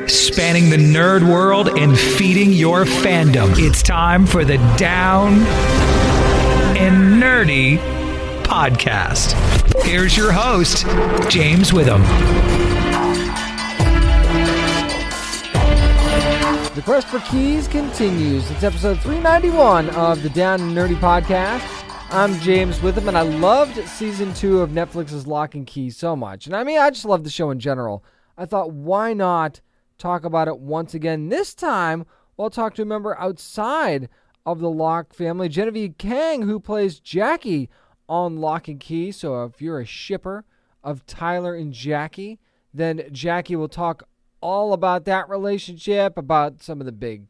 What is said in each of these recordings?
spanning the nerd world and feeding your fandom. It's time for the Down and Nerdy podcast. Here's your host, James Witham. The quest for keys continues. It's episode 391 of the Down and Nerdy podcast. I'm James Witham, and I loved season 2 of Netflix's Locke and Key so much. And I mean, I just love the show in general. I thought, why not talk about it once again? This time, we'll talk to a member outside of the Locke family, Genevieve Kang, who plays Jackie on Locke and Key. So if you're a shipper of Tyler and Jackie, then Jackie will talk all about that relationship, about some of the big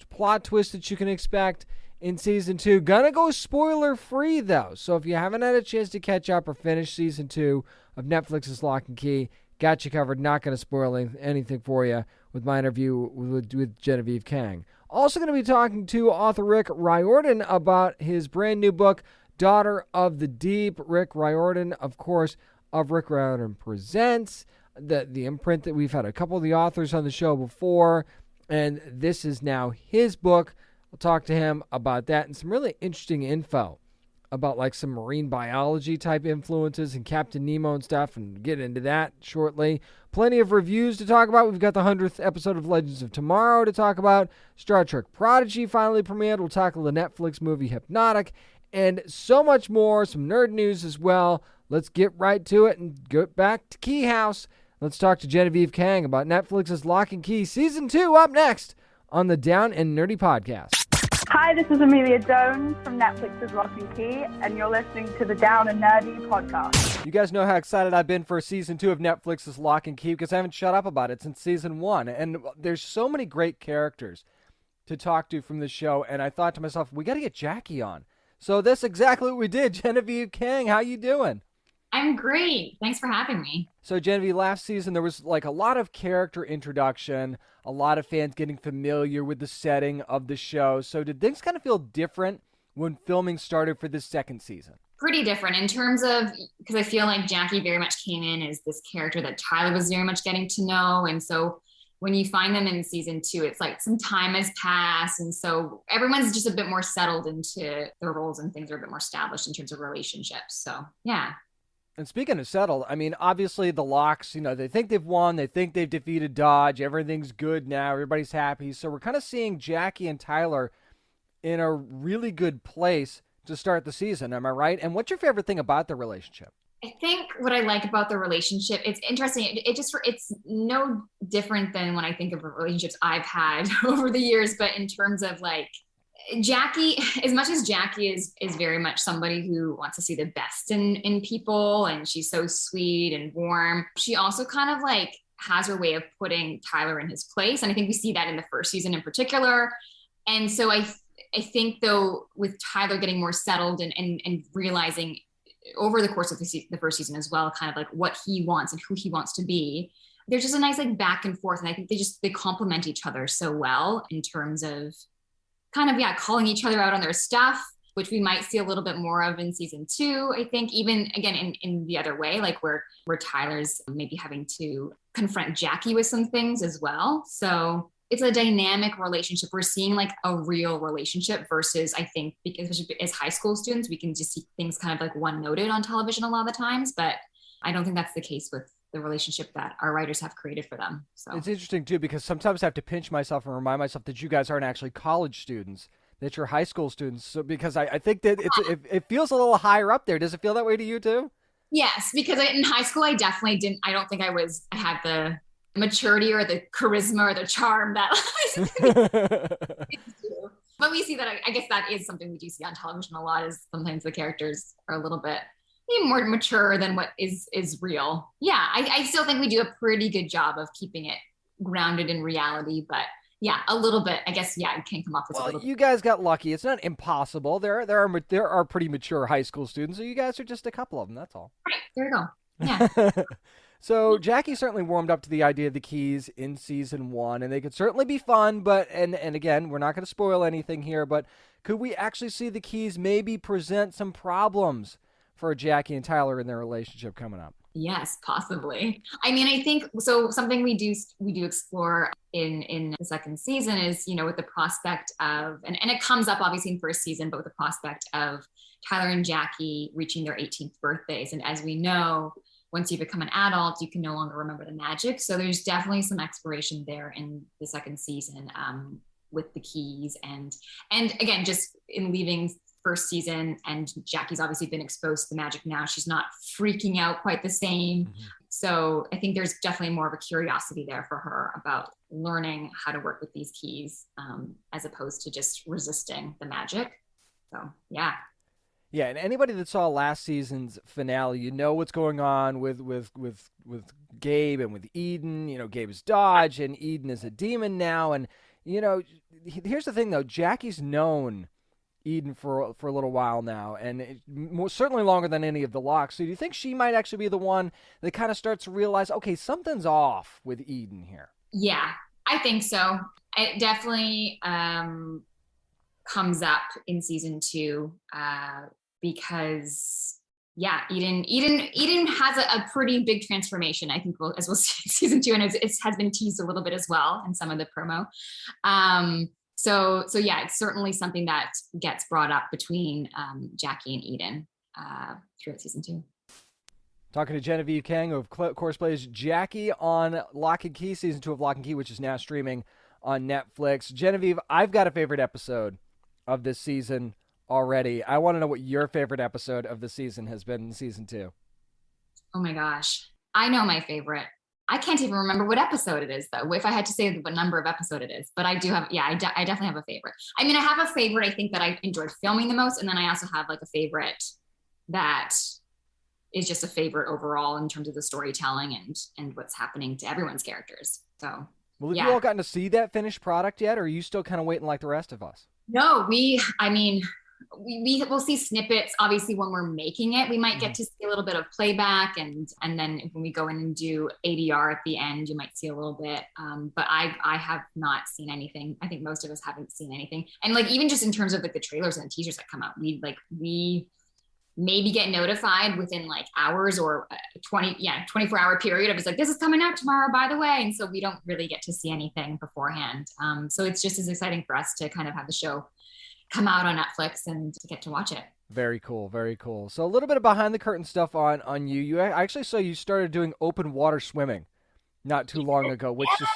plot twists that you can expect in season 2. Gonna go spoiler free though, so if you haven't had a chance to catch up or finish season 2 of Netflix's Locke and Key, got you covered. Not gonna spoil anything for you with my interview with Genevieve Kang. Also gonna be talking to author Rick Riordan about his brand new book, Daughter of the Deep. Rick Riordan, of course, of Rick Riordan Presents, the imprint that we've had a couple of the authors on the show before, and this is now his book. We'll talk to him about that and some really interesting info about like some marine biology type influences and Captain Nemo and stuff, and get into that shortly. Plenty of reviews to talk about. We've got the 100th episode of Legends of Tomorrow to talk about. Star Trek Prodigy finally premiered. We'll tackle the Netflix movie Hypnotic and so much more. Some nerd news as well. Let's get right to it and get back to Keyhouse. Let's talk to Genevieve Kang about Netflix's Locke and Key Season 2 up next on the Down and Nerdy podcast. Hi, this is Amelia Jones from Netflix's Locke and Key, and you're listening to the Down and Nerdy podcast. You guys know how excited I've been for Season 2 of Netflix's Locke and Key because I haven't shut up about it since Season 1. And there's so many great characters to talk to from the show, and I thought to myself, we got to get Jackie on. So that's exactly what we did. Genevieve Kang, how you doing? I'm great. Thanks for having me. So, Genevieve, last season there was like a lot of character introduction, a lot of fans getting familiar with the setting of the show. So did things kind of feel different when filming started for this second season? Pretty different in terms of, because I feel like Jackie very much came in as this character that Tyler was very much getting to know. And so when you find them in season 2, it's like some time has passed. And so everyone's just a bit more settled into their roles and things are a bit more established in terms of relationships. So, yeah. And speaking of settled, I mean, obviously the Locks, they think they've won. They think they've defeated Dodge. Everything's good now. Everybody's happy. So we're kind of seeing Jackie and Tyler in a really good place to start the season. Am I right? And what's your favorite thing about the relationship? I think what I like about the relationship, it's interesting. It's no different than when I think of relationships I've had over the years, but in terms of like, Jackie, as much as Jackie is very much somebody who wants to see the best in people, and she's so sweet and warm, she also kind of like has her way of putting Tyler in his place. And I think we see that in the first season in particular. And so I think though, with Tyler getting more settled and realizing over the course of the first season as well, kind of like what he wants and who he wants to be, there's just a nice like back and forth. And I think they complement each other so well in terms of kind of, calling each other out on their stuff, which we might see a little bit more of in season 2, I think, even again in the other way, like where Tyler's maybe having to confront Jackie with some things as well. So it's a dynamic relationship. We're seeing like a real relationship versus, I think, because as high school students, we can just see things kind of like one-noted on television a lot of the times, but I don't think that's the case with the relationship that our writers have created for them. So it's interesting too, because sometimes I have to pinch myself and remind myself that you guys aren't actually college students, that you're high school students. So because I think that it feels a little higher up there. Does it feel that way to you too? Yes, because in high school, I definitely didn't. I don't think I had the maturity or the charisma or the charm that. But we see that. I guess that is something we do see on television a lot. Is sometimes the characters are a little bit maybe more mature than what is real. Yeah, I still think we do a pretty good job of keeping it grounded in reality, but yeah, a little bit. I guess, it can come off as a little bit. You guys got lucky. It's not impossible. There are pretty mature high school students, so you guys are just a couple of them, that's all. Right, there you go. Yeah. So Jackie certainly warmed up to the idea of the keys in season 1, and they could certainly be fun, but, and again, we're not going to spoil anything here, but could we actually see the keys maybe present some problems for Jackie and Tyler in their relationship coming up? Yes, possibly. I mean, I think so. Something we do explore in the second season is, with the prospect of, and it comes up obviously in first season, but with the prospect of Tyler and Jackie reaching their 18th birthdays. And as we know, once you become an adult, you can no longer remember the magic. So there's definitely some exploration there in the second season, with the keys and again, just in leaving first season, and Jackie's obviously been exposed to the magic now. She's not freaking out quite the same. Mm-hmm. So I think there's definitely more of a curiosity there for her about learning how to work with these keys, as opposed to just resisting the magic. So, yeah. Yeah, and anybody that saw last season's finale, what's going on with Gabe and with Eden. Gabe's dodge, and Eden is a demon now. And, here's the thing, though. Jackie's known Eden for a little while now, and certainly longer than any of the Locks. So do you think she might actually be the one that kind of starts to realize, okay, something's off with Eden here? Yeah, I think so. It definitely comes up in season 2, because Eden has a pretty big transformation. I think as we'll see in season 2, and it has been teased a little bit as well in some of the promo. So yeah, it's certainly something that gets brought up between Jackie and Eden throughout season 2. Talking to Genevieve Kang, who of course plays Jackie on Locke and Key, season 2 of Locke and Key, which is now streaming on Netflix. Genevieve, I've got a favorite episode of this season already. I want to know what your favorite episode of the season has been in season 2. Oh my gosh. I know my favorite. I can't even remember what episode it is, though, if I had to say what number of episode it is. But I do have, I definitely have a favorite. I mean, I have a favorite, I think, that I enjoyed filming the most. And then I also have like a favorite that is just a favorite overall in terms of the storytelling and what's happening to everyone's characters. So, well, have you all gotten to see that finished product yet? Or are you still kind of waiting like the rest of us? No, we will see snippets. Obviously, when we're making it, we might get to see a little bit of playback, and then when we go in and do ADR at the end, you might see a little bit. But I have not seen anything. I think most of us haven't seen anything. And like even just in terms of like the trailers and the teasers that come out, we maybe get notified within like hours or 24-hour period of it's like, this is coming out tomorrow, by the way. And so we don't really get to see anything beforehand. So it's just as exciting for us to kind of have the show come out on Netflix and to get to watch it. Very cool. Very cool. So a little bit of behind the curtain stuff on you. I actually saw you started doing open water swimming not too long ago, which is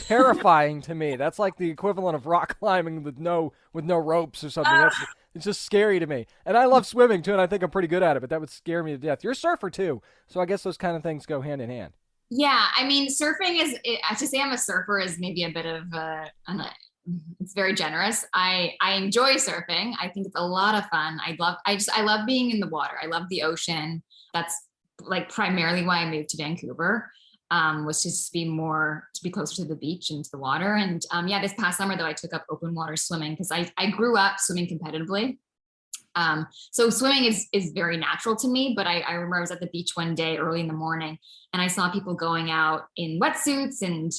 terrifying to me. That's like the equivalent of rock climbing with no ropes or something. It's just scary to me. And I love swimming too, and I think I'm pretty good at it, but that would scare me to death. You're a surfer too, so I guess those kind of things go hand in hand. Yeah, I memean, surfing to say I'm a surfer is maybe a bit of it's very generous. I enjoy surfing. I think it's a lot of fun. I love being in the water. I love the ocean. That's like primarily why I moved to Vancouver, was just to be closer to the beach and to the water. And this past summer though, I took up open water swimming because I grew up swimming competitively. So swimming is very natural to me, but I remember I was at the beach one day early in the morning and I saw people going out in wetsuits and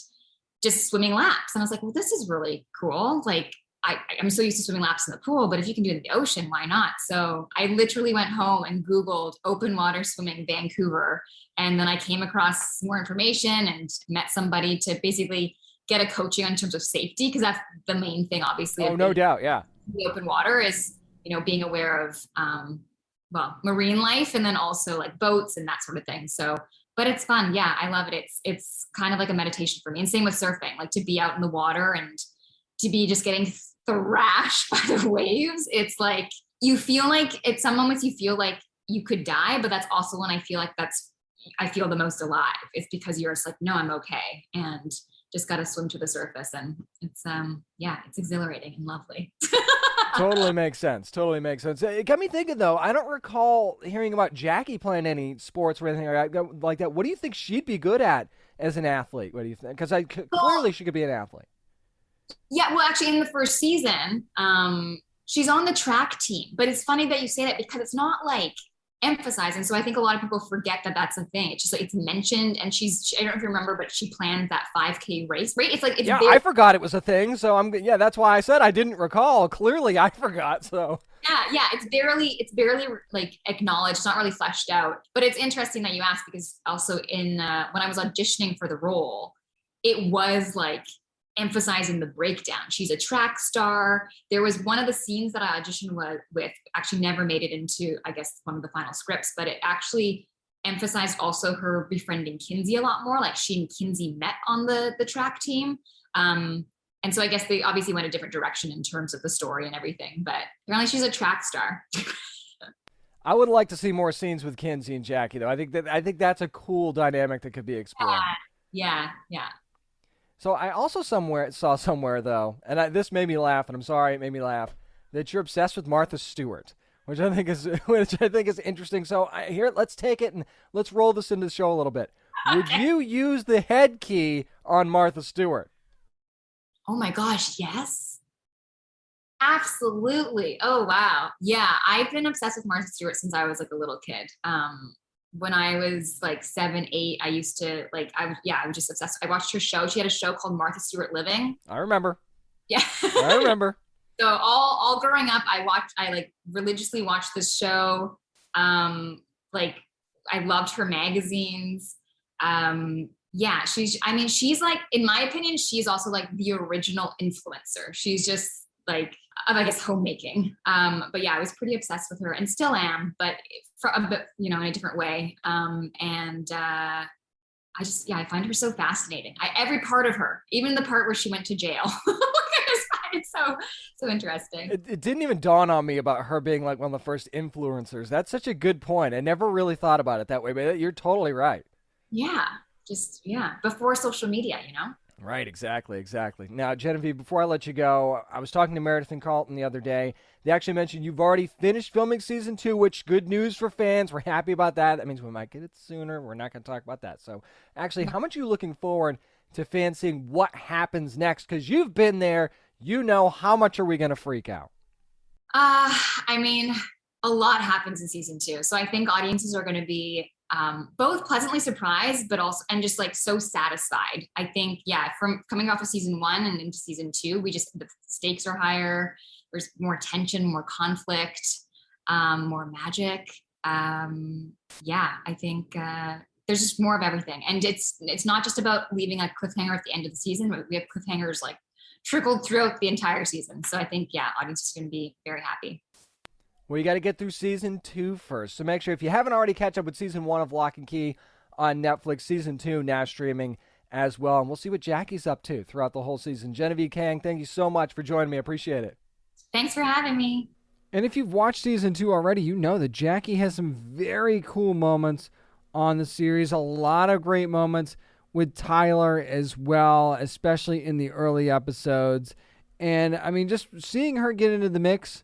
just swimming laps. And I was like, well, this is really cool. Like I'm so used to swimming laps in the pool, but if you can do it in the ocean, why not? So I literally went home and Googled open water swimming Vancouver. And then I came across more information and met somebody to basically get a coaching in terms of safety. Cause that's the main thing, obviously. Oh, no doubt. Yeah. The open water is, being aware of, marine life and then also like boats and that sort of thing. So, but it's fun. Yeah. I love it. It's kind of like a meditation for me. And same with surfing, like to be out in the water and to be just getting thrashed by the waves. It's like, you feel like at some moments you feel like you could die, but that's also when I feel like I feel the most alive. It's because you're just like, no, I'm okay. And just got to swim to the surface. And it's, it's exhilarating and lovely. Totally makes sense. It got me thinking, though, I don't recall hearing about Jackie playing any sports or anything like that. What do you think she'd be good at as an athlete? What do you think? Because clearly she could be an athlete. Yeah, well, actually, in the first season, she's on the track team. But it's funny that you say that because it's not like emphasizing. So I think a lot of people forget that that's a thing. It's just like it's mentioned, and I don't know if you remember, but she planned that 5K race, right? It's like I forgot it was a thing. So that's why I said I didn't recall. Clearly, I forgot. So Yeah. It's barely like acknowledged. It's not really fleshed out. But it's interesting that you asked because also in when I was auditioning for the role, it was like emphasizing the breakdown. She's a track star. There was one of the scenes that I auditioned with actually never made it into, I guess, one of the final scripts, but it actually emphasized also her befriending Kinsey a lot more. Like she and Kinsey met on the track team. And so I guess they obviously went a different direction in terms of the story and everything, but apparently she's a track star. I would like to see more scenes with Kinsey and Jackie, though. I think that's a cool dynamic that could be explored. Yeah. So I also saw somewhere though, and this made me laugh, and I'm sorry it made me laugh, that you're obsessed with Martha Stewart, which I think is interesting. So here, let's take it and let's roll this into the show a little bit. Okay. Would you use the head key on Martha Stewart? Oh my gosh, yes. Absolutely. Oh, wow. Yeah, I've been obsessed with Martha Stewart since I was like a little kid. When I was like 7, 8, I used to I was just obsessed. I watched her show. She had a show called Martha Stewart Living. I remember. Yeah. I remember. So all growing up, I religiously watched this show. I loved her magazines. Yeah, she's like, in my opinion, she's also like the original influencer. She's just like, I guess, homemaking. But yeah, I was pretty obsessed with her and still am, but for a bit, in a different way. I find her so fascinating. Every part of her, even the part where she went to jail. I just find it so interesting. It didn't even dawn on me about her being like one of the first influencers. That's such a good point. I never really thought about it that way, but you're totally right. Yeah. Before social media, Right, exactly. Now, Genevieve, before I let you go, I was talking to Meredith and Carlton the other day. They actually mentioned you've already finished filming season 2, which good news for fans. We're happy about that. That means we might get it sooner. We're not going to talk about that. So, actually, how much are you looking forward to fans seeing what happens next? Because you've been there. How much are we going to freak out? A lot happens in season 2. So I think audiences are going to be both pleasantly surprised, but also, and just like so satisfied. I think, from coming off of season 1 and into season 2, the stakes are higher. There's more tension, more conflict, more magic. I think there's just more of everything. And it's not just about leaving a cliffhanger at the end of the season, but we have cliffhangers like trickled throughout the entire season. So I think, audiences are going to be very happy. Well, you got to get through season 2 first. So make sure, if you haven't already, catch up with season 1 of Locke and Key on Netflix. Season 2 now streaming as well. And we'll see what Jackie's up to throughout the whole season. Genevieve Kang, thank you so much for joining me. I appreciate it. Thanks for having me. And if you've watched season 2 already, you know that Jackie has some very cool moments on the series. A lot of great moments with Tyler as well, especially in the early episodes. And, just seeing her get into the mix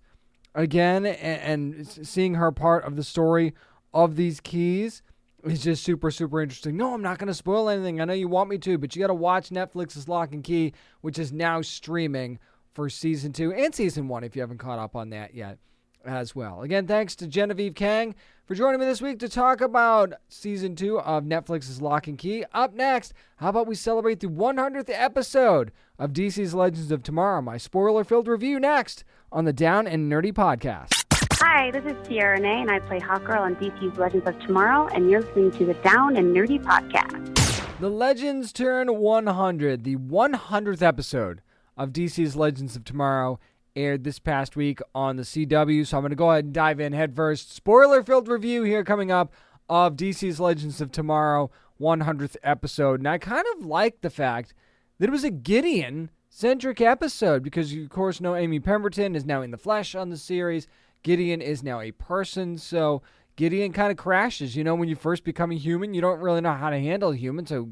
again and seeing her part of the story of these keys is just super, super interesting. No, I'm not going to spoil anything. I know you want me to, but you got to watch Netflix's Locke and Key, which is now streaming for season 2 and season 1 if you haven't caught up on that yet as well. Again, thanks to Genevieve Kang for joining me this week to talk about season 2 of Netflix's Locke and Key. Up next, how about we celebrate the 100th episode of DC's Legends of Tomorrow? My spoiler-filled review next on the Down and Nerdy podcast. Hi, this is Sierra Renee, and I play Hawkgirl on DC's Legends of Tomorrow, and you're listening to the Down and Nerdy podcast. The Legends turn 100. The 100th episode of DC's Legends of Tomorrow aired this past week on the CW, so I'm going to go ahead and dive in head first. Spoiler-filled review here coming up of DC's Legends of Tomorrow 100th episode, and I kind of like the fact that it was a Gideon-centric episode because you, of course, know Amy Pemberton is now in the flesh on the series. Gideon is now a person, so Gideon kind of crashes. When you first become a human, you don't really know how to handle a human, so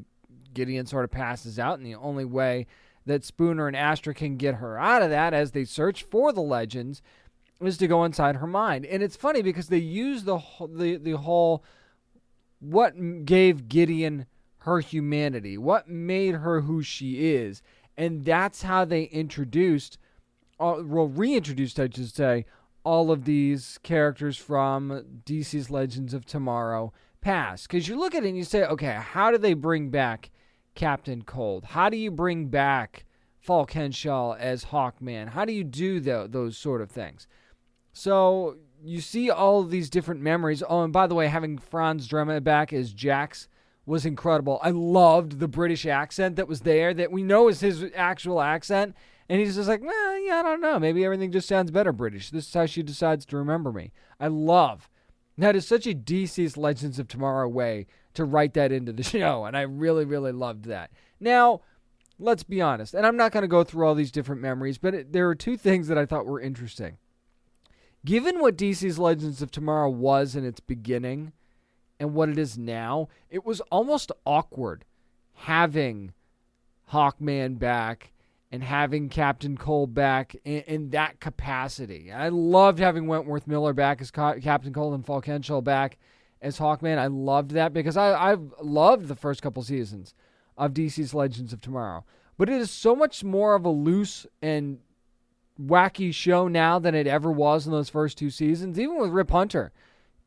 Gideon sort of passes out, and the only way that Spooner and Astra can get her out of that as they search for the Legends is to go inside her mind. And it's funny because they use the whole what gave Gideon her humanity, what made her who she is. And that's how they reintroduced, I should say, all of these characters from DC's Legends of Tomorrow past. Because you look at it and you say, okay, how do they bring back Captain Cold? How do you bring back Falk Henshaw as Hawkman? How do you do those sort of things? So you see all of these different memories. Oh, and by the way, having Franz Drema back as Jax was incredible. I loved the British accent that was there, that we know is his actual accent. And he's just like, well, yeah, I don't know. Maybe everything just sounds better British. This is how she decides to remember me. I love. That is such a DC's Legends of Tomorrow way to write that into the show. And I really, really loved that. Now, let's be honest. And I'm not going to go through all these different memories, but there are two things that I thought were interesting. Given what DC's Legends of Tomorrow was in its beginning and what it is now, it was almost awkward having Hawkman back and having Captain Cold back in that capacity. I loved having Wentworth Miller back as Captain Cold and Falk Henshaw back as Hawkman. I loved that because I've loved the first couple seasons of DC's Legends of Tomorrow. But it is so much more of a loose and wacky show now than it ever was in those first two seasons, even with Rip Hunter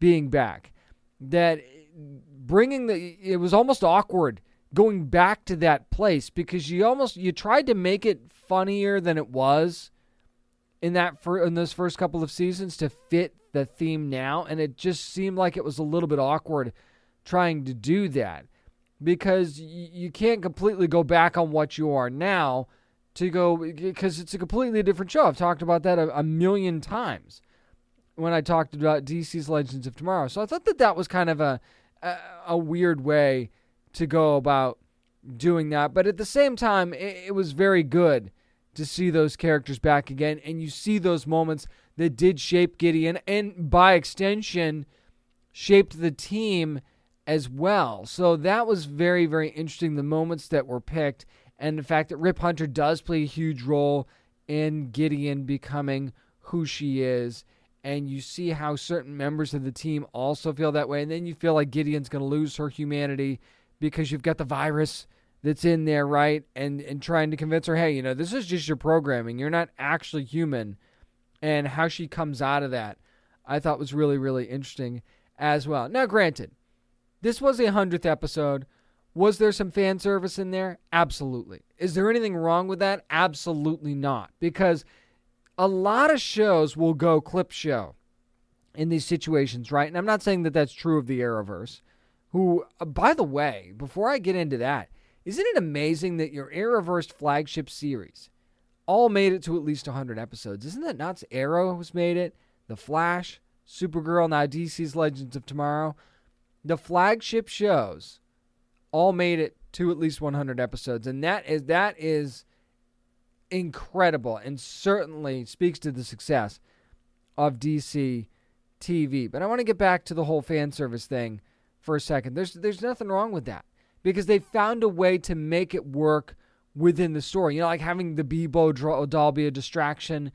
being back, that it was almost awkward going back to that place because you tried to make it funnier than it was in those first couple of seasons to fit the theme now, and it just seemed like it was a little bit awkward trying to do that because you can't completely go back on what you are now because it's a completely different show. I've talked about that a million times when I talked about DC's Legends of Tomorrow. So I thought that was kind of a weird way to go about doing that. But at the same time, it was very good to see those characters back again. And you see those moments that did shape Gideon and by extension shaped the team as well. So that was very, very interesting, the moments that were picked. And the fact that Rip Hunter does play a huge role in Gideon becoming who she is. And you see how certain members of the team also feel that way. And then you feel like Gideon's going to lose her humanity because you've got the virus that's in there, right? And trying to convince her, hey, this is just your programming. You're not actually human. And how she comes out of that, I thought was really, really interesting as well. Now, granted, this was a 100th episode. Was there some fan service in there? Absolutely. Is there anything wrong with that? Absolutely not. Because a lot of shows will go clip show in these situations, right? And I'm not saying that that's true of the Arrowverse, who, by the way, before I get into that, isn't it amazing that your Arrowverse flagship series all made it to at least 100 episodes? Isn't that nuts? Arrow has made it, The Flash, Supergirl, now DC's Legends of Tomorrow. The flagship shows all made it to at least 100 episodes, and that is incredible and certainly speaks to the success of DC TV. But I want to get back to the whole fan service thing for a second. There's nothing wrong with that because they found a way to make it work within the story. Like having the Bebo doll be a distraction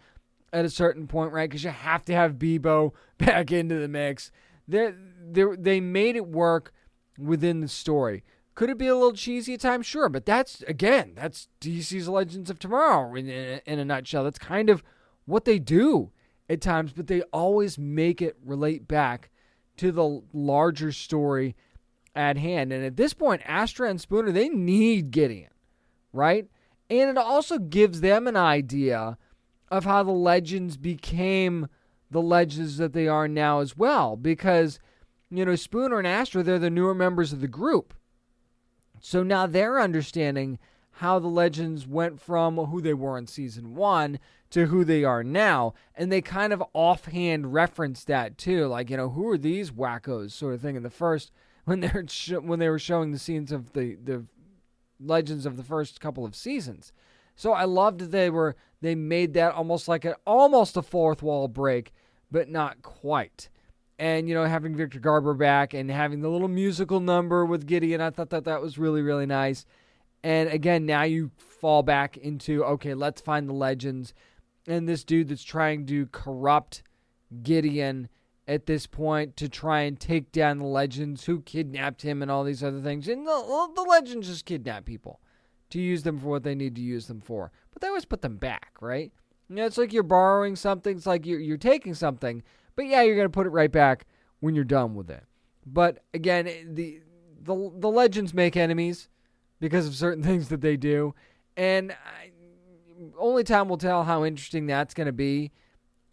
at a certain point, right? Because you have to have Bebo back into the mix. They made it work within the story. Could it be a little cheesy at times? Sure, but that's DC's Legends of Tomorrow in a nutshell. That's kind of what they do at times, but they always make it relate back to the larger story at hand. And at this point, Astra and Spooner, they need Gideon, right? And it also gives them an idea of how the Legends became the Legends that they are now as well, because, Spooner and Astra, they're the newer members of the group. So now they're understanding how the Legends went from who they were in season 1 to who they are now. And they kind of offhand reference that too. Like, who are these wackos sort of thing in the first, when they were showing the scenes of the Legends of the first couple of seasons. So I loved that they made that almost a fourth wall break, but not quite. And, having Victor Garber back and having the little musical number with Gideon, I thought that was really, really nice. And again, now you fall back into, okay, let's find the Legends. And this dude that's trying to corrupt Gideon at this point to try and take down the Legends who kidnapped him and all these other things. And the Legends just kidnap people to use them for what they need to use them for. But they always put them back, right? It's like you're borrowing something. It's like you're taking something. But yeah, you're going to put it right back when you're done with it. But again, the Legends make enemies because of certain things that they do. And only time will tell how interesting that's going to be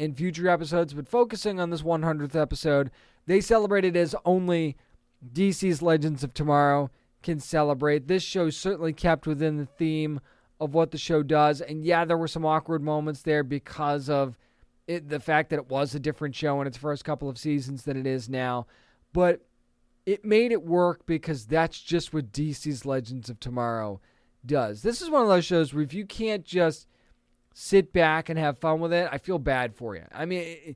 in future episodes, but focusing on this 100th episode, they celebrated as only DC's Legends of Tomorrow can celebrate. This show certainly kept within the theme of what the show does, and yeah, there were some awkward moments there because of the fact that it was a different show in its first couple of seasons than it is now, but it made it work because that's just what DC's Legends of Tomorrow does. This is one of those shows where if you can't just sit back and have fun with it, I feel bad for you. I mean,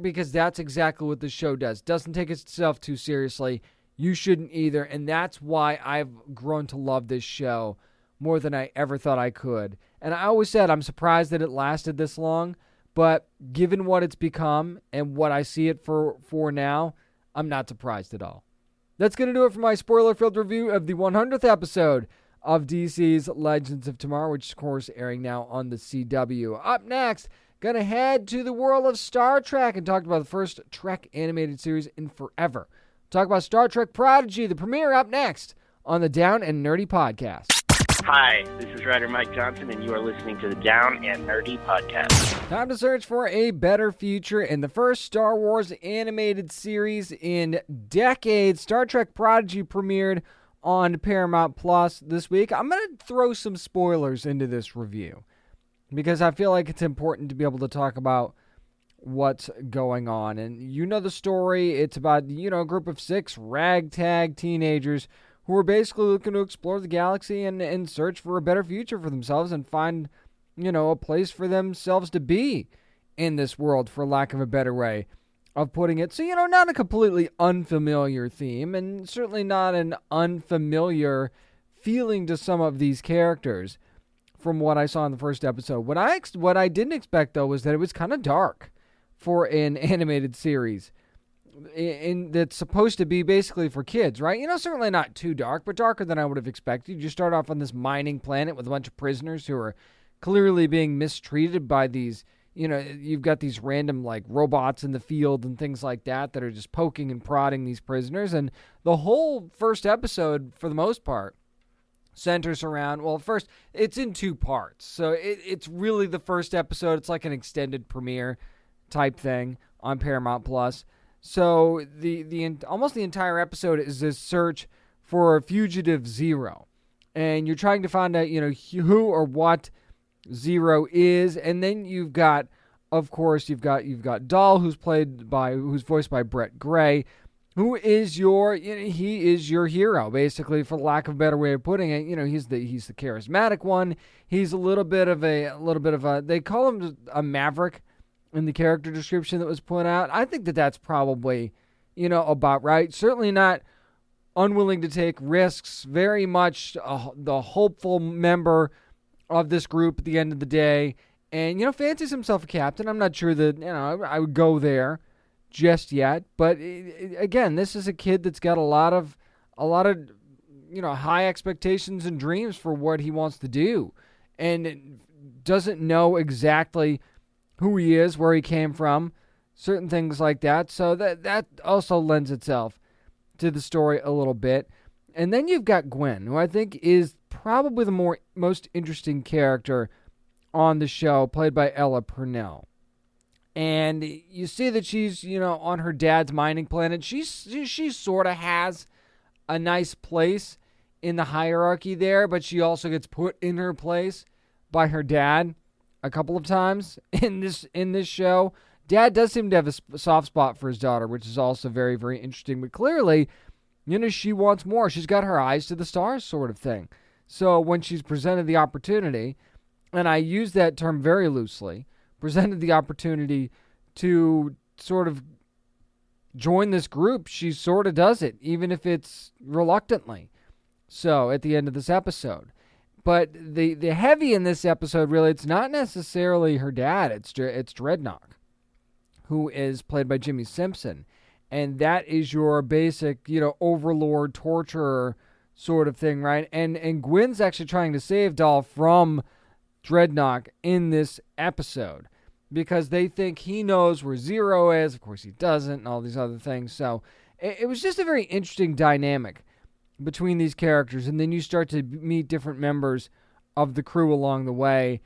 because that's exactly what the show does. Doesn't take itself too seriously. You shouldn't either, and that's why I've grown to love this show more than I ever thought I could. And I always said I'm surprised that it lasted this long, but given what it's become and what I see it for now, I'm not surprised at all. That's going to do it for my spoiler-filled review of the 100th episode of DC's Legends of Tomorrow, which is, of course, airing now on the CW. Up next, going to head to the world of Star Trek and talk about the first Trek animated series in forever. Talk about Star Trek Prodigy, the premiere, up next on the Down and Nerdy Podcast. Hi, this is writer Mike Johnson, and you are listening to the Down and Nerdy Podcast. Time to search for a better future in the first Star Wars animated series in decades. Star Trek Prodigy premiered on Paramount Plus this week. I'm going to throw some spoilers into this review because I feel like it's important to be able to talk about what's going on. And you know the story. It's about, a group of 6 ragtag teenagers who are basically looking to explore the galaxy and search for a better future for themselves and find, a place for themselves to be in this world, for lack of a better way of putting it. So, not a completely unfamiliar theme, and certainly not an unfamiliar feeling to some of these characters from what I saw in the first episode. What I didn't expect, though, was that it was kind of dark for an animated series. That's supposed to be basically for kids, right? Certainly not too dark, but darker than I would have expected. You start off on this mining planet with a bunch of prisoners who are clearly being mistreated by these, you've got these random, robots in the field and things like that are just poking and prodding these prisoners. And the whole first episode, for the most part, centers around, first, it's in 2 parts. So it's really the first episode. It's like an extended premiere type thing on Paramount Plus. So almost the entire episode is this search for Fugitive Zero, and you're trying to find out who or what Zero is, and then you've got Dahl, who's voiced by Brett Gray, who is he is your hero, basically, for lack of a better way of putting it. He's the charismatic one. He's a little bit of a they call him a maverick in the character description that was put out. I think that's probably, about right. Certainly not unwilling to take risks. Very much the hopeful member of this group at the end of the day. And, fancies himself a captain. I'm not sure that, I would go there just yet. But, again, this is a kid that's got a lot of, high expectations and dreams for what he wants to do. And doesn't know exactly who he is, where he came from, certain things like that. So that also lends itself to the story a little bit. And then you've got Gwen, who I think is probably the most interesting character on the show, played by Ella Purnell. And you see that she's, on her dad's mining planet. She sort of has a nice place in the hierarchy there, but she also gets put in her place by her dad a couple of times in this show. Dad does seem to have a soft spot for his daughter, which is also very, very interesting. But clearly, she wants more. She's got her eyes to the stars sort of thing. So when she's presented the opportunity, and I use that term very loosely, presented the opportunity to sort of join this group, she sort of does it, even if it's reluctantly. So at the end of this episode. But the heavy in this episode, really, it's not necessarily her dad. It's Dreadnought, who is played by Jimmy Simpson. And that is your basic, overlord, torturer sort of thing, right? And Gwen's actually trying to save Dahl from Dreadnought in this episode because they think he knows where Zero is. Of course, he doesn't, and all these other things. So it was just a very interesting dynamic between these characters, and then you start to meet different members of the crew along the way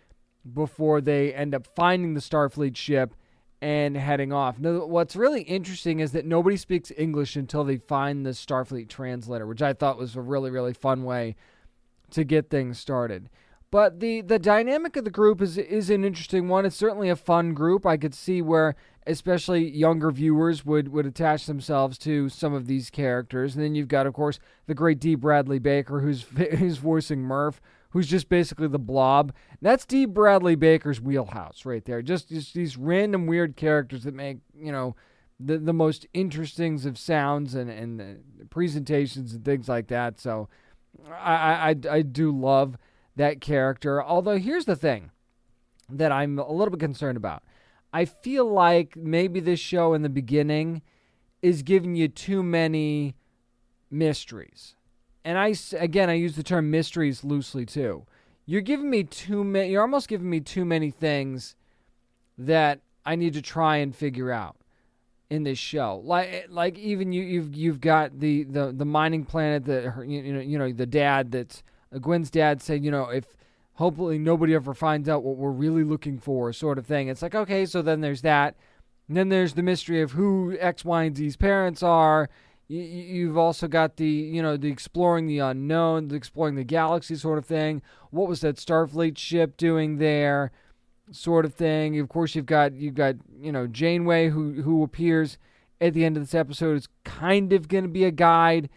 before they end up finding the Starfleet ship and heading off. Now, what's really interesting is that nobody speaks English until they find the Starfleet translator, which I thought was a really, really fun way to get things started. But the dynamic of the group is an interesting one. It's certainly a fun group. I could see where especially younger viewers would attach themselves to some of these characters. And then you've got, of course, the great D. Bradley Baker, who's voicing Murph, who's just basically the Blob. That's D. Bradley Baker's wheelhouse right there. Just these random weird characters that make, the most interesting of sounds and presentations and things like that. So I do love that character. Although here's the thing that I'm a little bit concerned about. I feel like maybe this show in the beginning is giving you too many mysteries. And I use the term mysteries loosely too. You're almost giving me too many things that I need to try and figure out in this show. Like even you've got the mining planet that the dad that's Gwen's dad said, if hopefully nobody ever finds out what we're really looking for, sort of thing. It's like, okay, so then there's that. And then there's the mystery of who X, Y, and Z's parents are. You've also got the exploring the unknown, the exploring the galaxy sort of thing. What was that Starfleet ship doing there, sort of thing. Of course, you've got Janeway, who appears at the end of this episode, is kind of going to be a guide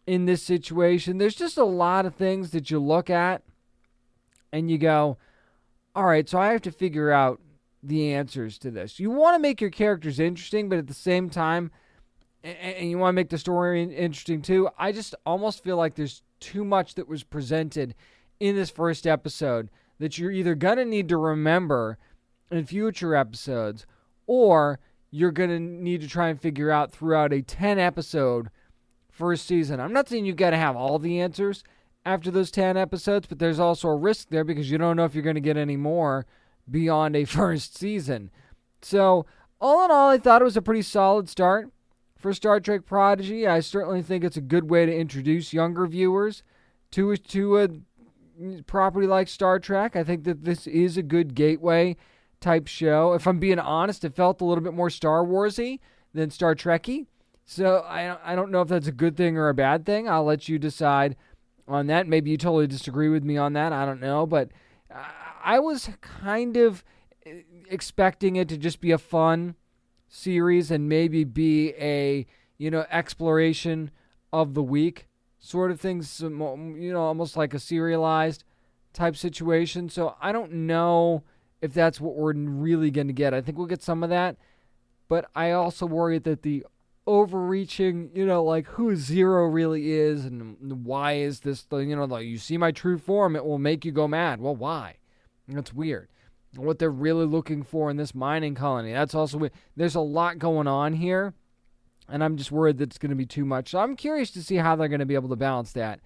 in this situation. There's just a lot of things that you look at and you go, all right, so I have to figure out the answers to this. You want to make your characters interesting, but at the same time, and you want to make the story interesting too, I just almost feel like there's too much that was presented in this first episode that you're either going to need to remember in future episodes, or you're going to need to try and figure out throughout a 10-episode first season. I'm not saying you've got to have all the answers after those 10 episodes, but there's also a risk there because you don't know if you're going to get any more beyond a first season. So, all in all, I thought it was a pretty solid start for Star Trek Prodigy. I certainly think it's a good way to introduce younger viewers to a property like Star Trek. I think that this is a good gateway type show. If I'm being honest, it felt a little bit more Star Wars-y than Star Trek-y. So I don't know if that's a good thing or a bad thing. I'll let you decide on that. Maybe you totally disagree with me on that. I don't know. But I was kind of expecting it to just be a fun series and maybe be a, exploration of the week sort of things, almost like a serialized type situation. So I don't know if that's what we're really going to get. I think we'll get some of that. But I also worry that the overreaching, like who Zero really is and why is this, like you see my true form, it will make you go mad. Well, why? That's weird. What they're really looking for in this mining colony, that's also weird. There's a lot going on here, and I'm just worried that it's going to be too much. So I'm curious to see how they're going to be able to balance that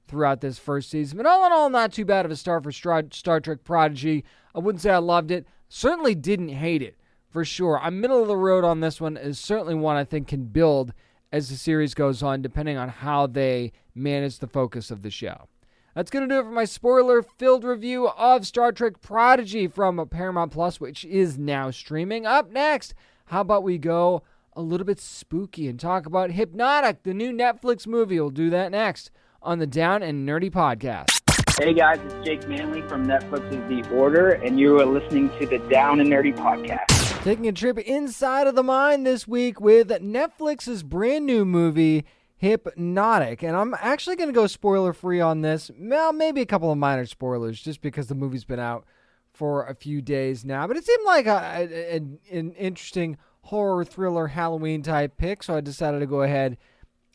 throughout this first season. But all in all, not too bad of a start for Star Trek Prodigy. I wouldn't say I loved it. Certainly didn't hate it. For sure. I'm middle of the road on this one. Is certainly one I think can build as the series goes on, depending on how they manage the focus of the show. That's going to do it for my spoiler-filled review of Star Trek Prodigy from Paramount Plus, which is now streaming. Up next, how about we go a little bit spooky and talk about Hypnotic, the new Netflix movie. We'll do that next on the Down and Nerdy Podcast. Hey guys, it's Jake Manley from Netflix's The Order, and you are listening to the Down and Nerdy Podcast. Taking a trip inside of the mind this week with Netflix's brand new movie, Hypnotic. And I'm actually going to go spoiler-free on this. Well, maybe a couple of minor spoilers, just because the movie's been out for a few days now. But it seemed like an interesting horror thriller Halloween type pick, so I decided to go ahead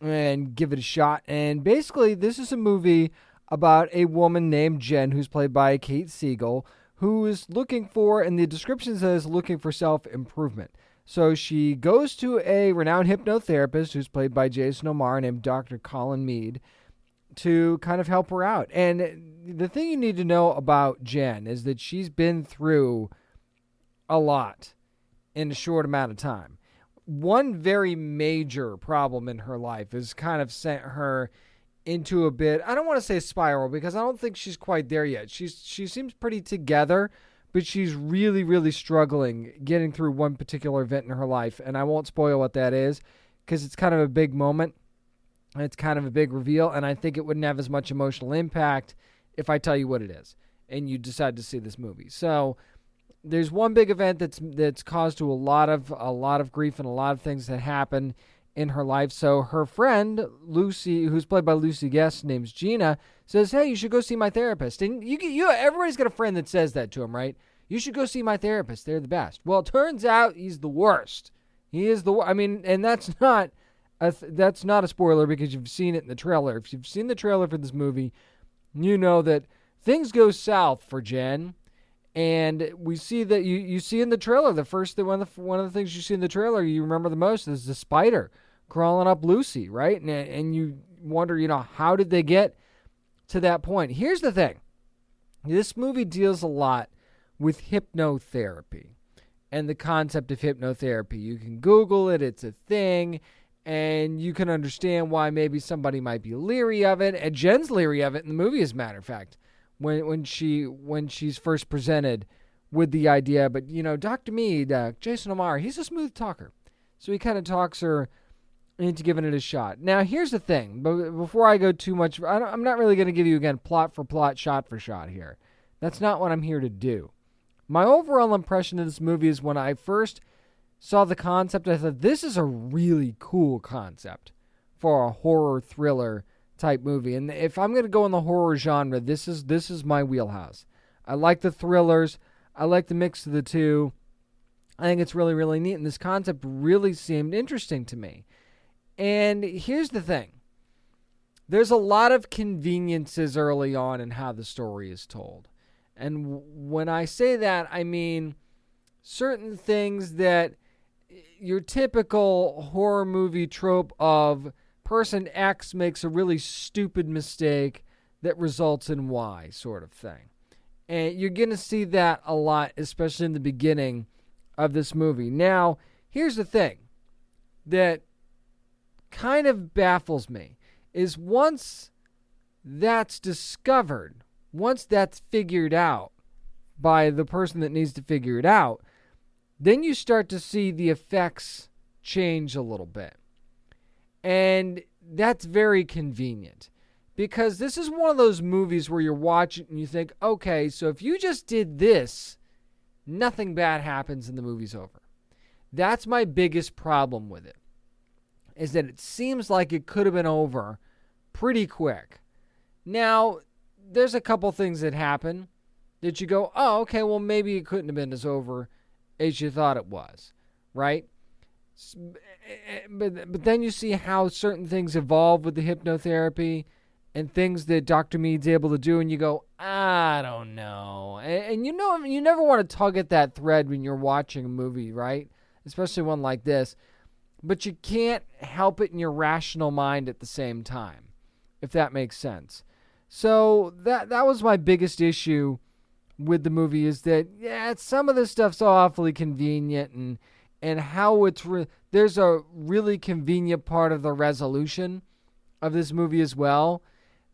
and give it a shot. And basically, this is a movie about a woman named Jen, who's played by Kate Siegel, who is looking for, and the description says, looking for self-improvement. So she goes to a renowned hypnotherapist, who's played by Jason O'Mara, named Dr. Colin Mead, to kind of help her out. And the thing you need to know about Jen is that she's been through a lot in a short amount of time. One very major problem in her life has kind of sent her into a bit, I don't want to say spiral, because I don't think she's quite there yet. She seems pretty together, but she's really, really struggling getting through one particular event in her life. And I won't spoil what that is because it's kind of a big moment. It's kind of a big reveal, and I think it wouldn't have as much emotional impact if I tell you what it is and you decide to see this movie. So there's one big event that's caused to a lot of grief and a lot of things that happen in her life. So her friend Lucy, who's played by Lucy Guest, name's Gina, says, "Hey, you should go see my therapist." And everybody's got a friend that says that to him, right? You should go see my therapist. They're the best. Well, it turns out he's the worst. He is the worst. I mean, and that's not a spoiler because you've seen it in the trailer. If you've seen the trailer for this movie, you know that things go south for Jen. And we see that you see in the trailer, one of the things you see in the trailer you remember the most is the spider crawling up Lucy, right? And you wonder, how did they get to that point? Here's the thing. This movie deals a lot with hypnotherapy and the concept of hypnotherapy. You can Google it. It's a thing. And you can understand why maybe somebody might be leery of it. And Jen's leery of it in the movie, as a matter of fact, when she's first presented with the idea. But, Dr. Mead, Jason O'Mara, he's a smooth talker. So he kind of talks her into giving it a shot. Now, here's the thing. But before I go too much, I'm not really going to give you, again, plot for plot, shot for shot here. That's not what I'm here to do. My overall impression of this movie is when I first saw the concept, I thought, this is a really cool concept for a horror thriller type movie. And if I'm going to go in the horror genre, this is my wheelhouse. I like the thrillers. I like the mix of the two. I think it's really, really neat. And this concept really seemed interesting to me. And here's the thing. There's a lot of conveniences early on in how the story is told. And when I say that, I mean certain things that your typical horror movie trope of person X makes a really stupid mistake that results in Y sort of thing. And you're going to see that a lot, especially in the beginning of this movie. Now, here's the thing that kind of baffles me is once that's discovered, once that's figured out by the person that needs to figure it out, then you start to see the effects change a little bit. And that's very convenient because this is one of those movies where you're watching and you think, okay, so if you just did this, nothing bad happens and the movie's over. That's my biggest problem with it, is that it seems like it could have been over pretty quick. Now, there's a couple things that happen that you go, oh, okay, well, maybe it couldn't have been as over as you thought it was, right? But then you see how certain things evolve with the hypnotherapy and things that Dr. Mead's able to do, and you go, I don't know. And you never want to tug at that thread when you're watching a movie, right? Especially one like this. But you can't help it in your rational mind at the same time, if that makes sense. So that was my biggest issue with the movie, is that, some of this stuff's awfully convenient, and how there's a really convenient part of the resolution of this movie as well.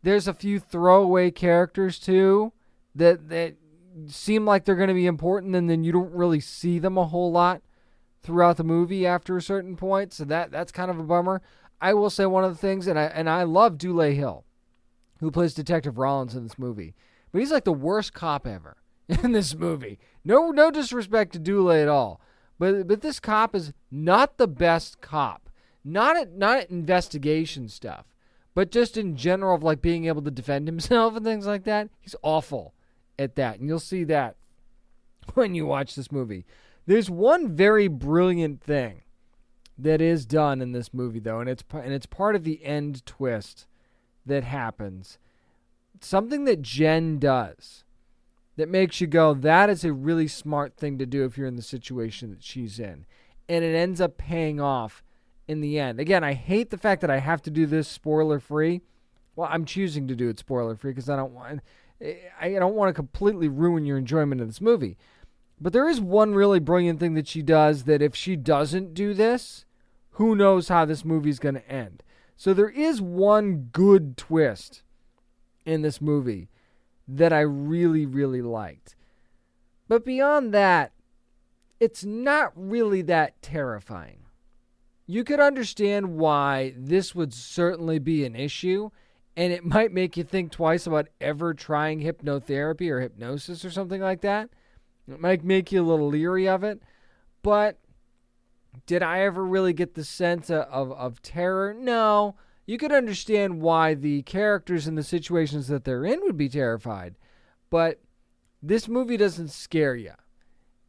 There's a few throwaway characters, too, that seem like they're going to be important, and then you don't really see them a whole lot throughout the movie after a certain point, so that's kind of a bummer. I will say one of the things, and I love Dule Hill, who plays Detective Rollins in this movie, but he's like the worst cop ever in this movie. No disrespect to Dule at all, but this cop is not the best cop. Not at investigation stuff, but just in general of like being able to defend himself and things like that. He's awful at that, and you'll see that when you watch this movie. There's one very brilliant thing that is done in this movie, though, and it's part of the end twist that happens. Something that Jen does that makes you go, that is a really smart thing to do if you're in the situation that she's in. And it ends up paying off in the end. Again, I hate the fact that I have to do this spoiler-free. Well, I'm choosing to do it spoiler-free because I don't want to completely ruin your enjoyment of this movie. But there is one really brilliant thing that she does that if she doesn't do this, who knows how this movie's going to end. So there is one good twist in this movie that I really, really liked. But beyond that, it's not really that terrifying. You could understand why this would certainly be an issue, and it might make you think twice about ever trying hypnotherapy or hypnosis or something like that. It might make you a little leery of it. But did I ever really get the sense of terror? No. You could understand why the characters in the situations that they're in would be terrified. But this movie doesn't scare you.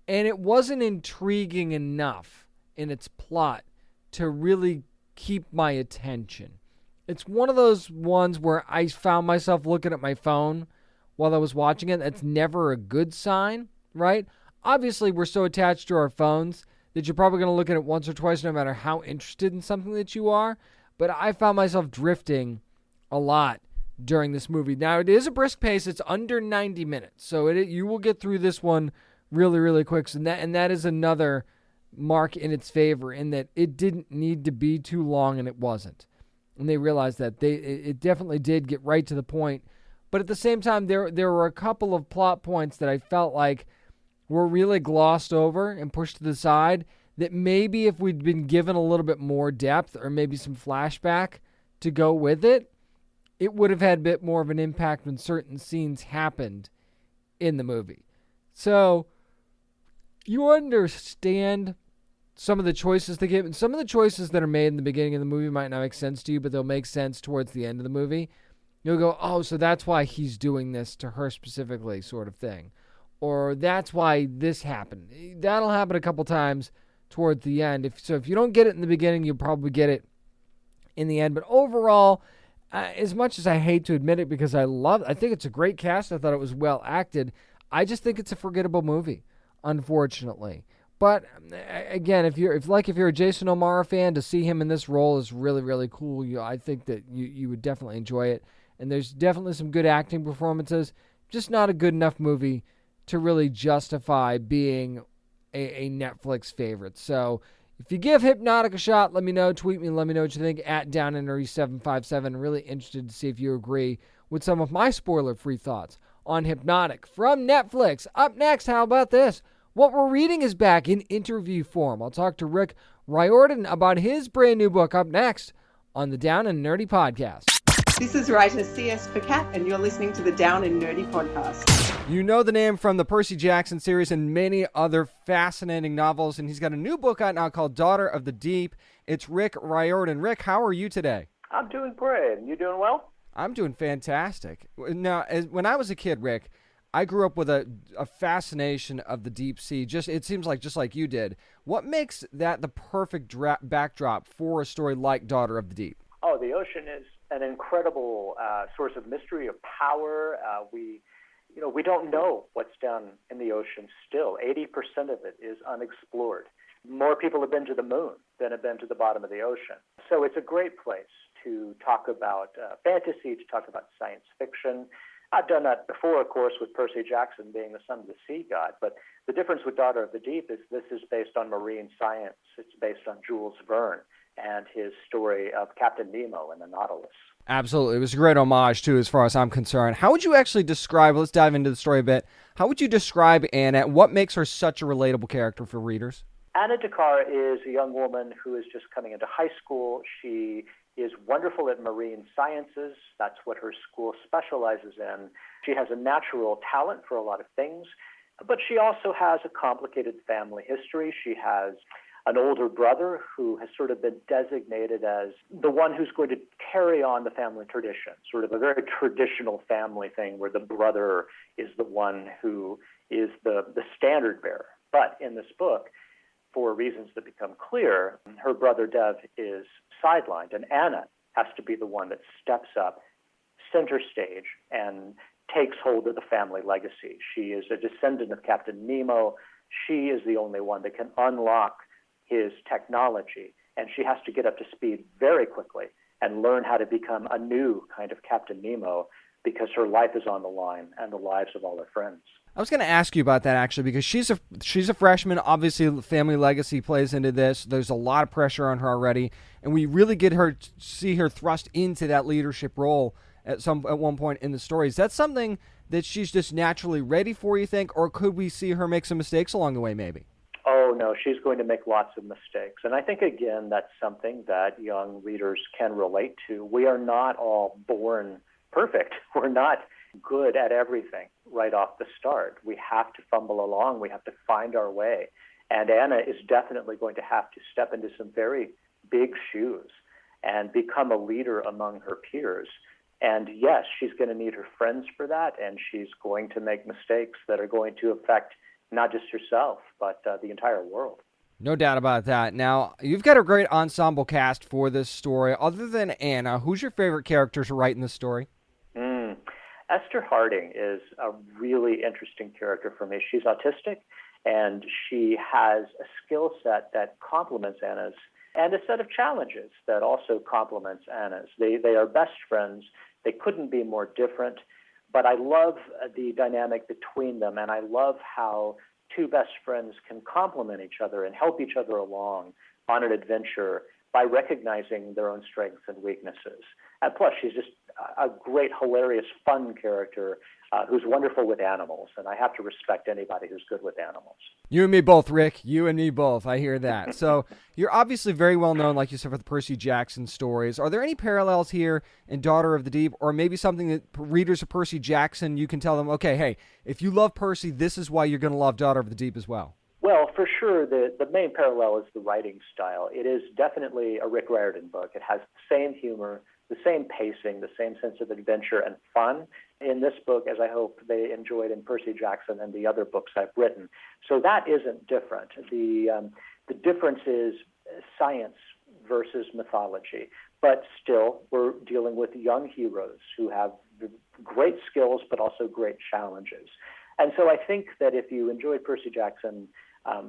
And it wasn't intriguing enough in its plot to really keep my attention. It's one of those ones where I found myself looking at my phone while I was watching it. That's never a good sign, right? Obviously, we're so attached to our phones that you're probably going to look at it once or twice no matter how interested in something that you are. But I found myself drifting a lot during this movie. Now, it is a brisk pace. It's under 90 minutes. So you will get through this one really, really quick. And that is another mark in its favor in that it didn't need to be too long, and it wasn't. And they realized that it definitely did get right to the point. But at the same time, there were a couple of plot points that I felt like were really glossed over and pushed to the side that maybe if we'd been given a little bit more depth or maybe some flashback to go with it, it would have had a bit more of an impact when certain scenes happened in the movie. So you understand some of the choices they give, and some of the choices that are made in the beginning of the movie might not make sense to you, but they'll make sense towards the end of the movie. You'll go, oh, so that's why he's doing this to her specifically, sort of thing. Or that's why this happened. That'll happen a couple times towards the end. If you don't get it in the beginning, you'll probably get it in the end. But overall, as much as I hate to admit it, because I think it's a great cast. I thought it was well acted. I just think it's a forgettable movie, unfortunately. But again, if you're a Jason O'Mara fan, to see him in this role is really, really cool. I think that you would definitely enjoy it. And there's definitely some good acting performances. Just not a good enough movie to really justify being a Netflix favorite. So if you give Hypnotic a shot, let me know. Tweet me and let me know what you think at DownAndNerdy757. Really interested to see if you agree with some of my spoiler-free thoughts on Hypnotic from Netflix. Up next, how about this? What We're Reading is back in interview form. I'll talk to Rick Riordan about his brand new book up next on the Down and Nerdy podcast. This is writer C.S. Pacat, and you're listening to the Down and Nerdy podcast. You know the name from the Percy Jackson series and many other fascinating novels, and he's got a new book out now called Daughter of the Deep. It's Rick Riordan. Rick, how are you today? I'm doing great. You doing well? I'm doing fantastic. Now, when I was a kid, Rick, I grew up with a fascination of the deep sea. It seems like just like you did. What makes that the perfect backdrop for a story like Daughter of the Deep? Oh, the ocean is an incredible source of mystery, of power. We don't know what's down in the ocean still. 80% of it is unexplored. More people have been to the moon than have been to the bottom of the ocean. So it's a great place to talk about fantasy, to talk about science fiction. I've done that before, of course, with Percy Jackson being the son of the sea god. But the difference with Daughter of the Deep is this is based on marine science. It's based on Jules Verne and his story of Captain Nemo and the Nautilus. Absolutely. It was a great homage, too, as far as I'm concerned. How would you actually describe, let's dive into the story a bit, how would you describe Anna? What makes her such a relatable character for readers? Anna Dakar is a young woman who is just coming into high school. She is wonderful at marine sciences. That's what her school specializes in. She has a natural talent for a lot of things, but she also has a complicated family history. She has an older brother who has sort of been designated as the one who's going to carry on the family tradition, sort of a very traditional family thing where the brother is the one who is the standard bearer. But in this book, for reasons that become clear, her brother Dev is sidelined, and Anna has to be the one that steps up center stage and takes hold of the family legacy. She is a descendant of Captain Nemo. She is the only one that can unlock his technology, and she has to get up to speed very quickly and learn how to become a new kind of Captain Nemo because her life is on the line and the lives of all her friends. I was going to ask you about that, actually, because she's a freshman. Obviously, family legacy plays into this. There's a lot of pressure on her already, and we really see her thrust into that leadership role at one point in the story. Is that something that she's just naturally ready for, you think? Or could we see her make some mistakes along the way, maybe? Oh, no, she's going to make lots of mistakes. And I think, again, that's something that young readers can relate to. We are not all born perfect. We're not good at everything right off the start. We have to fumble along. We have to find our way. And Anna is definitely going to have to step into some very big shoes and become a leader among her peers. And yes, she's going to need her friends for that, and she's going to make mistakes that are going to affect not just herself, but the entire world. No doubt about that. Now, you've got a great ensemble cast for this story. Other than Anna, who's your favorite character to write in this story? Esther Harding is a really interesting character for me. She's autistic, and she has a skill set that complements Anna's, and a set of challenges that also complements Anna's. They are best friends. They couldn't be more different, but I love the dynamic between them, and I love how two best friends can complement each other and help each other along on an adventure by recognizing their own strengths and weaknesses. And plus, she's just a great, hilarious, fun character who's wonderful with animals, and I have to respect anybody who's good with animals. You and me both, Rick. You and me both. I hear that. So you're obviously very well known, like you said, for the Percy Jackson stories. Are there any parallels here in Daughter of the Deep, or maybe something that readers of Percy Jackson, you can tell them, okay, hey, if you love Percy, this is why you're going to love Daughter of the Deep as well? Well, for sure, the main parallel is the writing style. It is definitely a Rick Riordan book. It has the same humor, the same pacing, the same sense of adventure and fun in this book as I hope they enjoyed in Percy Jackson and the other books I've written. So that isn't different. The difference is science versus mythology. But still, we're dealing with young heroes who have great skills but also great challenges. And so I think that if you enjoyed Percy Jackson,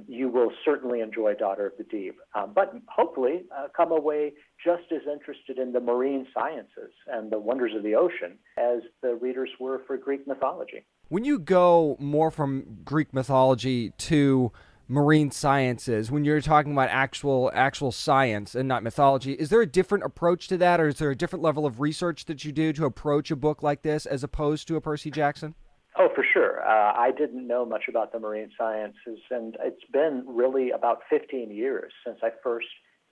you will certainly enjoy Daughter of the Deep, but hopefully come away just as interested in the marine sciences and the wonders of the ocean as the readers were for Greek mythology. When you go more from Greek mythology to marine sciences, when you're talking about actual science and not mythology, is there a different approach to that, or is there a different level of research that you do to approach a book like this as opposed to a Percy Jackson? Oh, for sure. I didn't know much about the marine sciences, and it's been really about 15 years since I first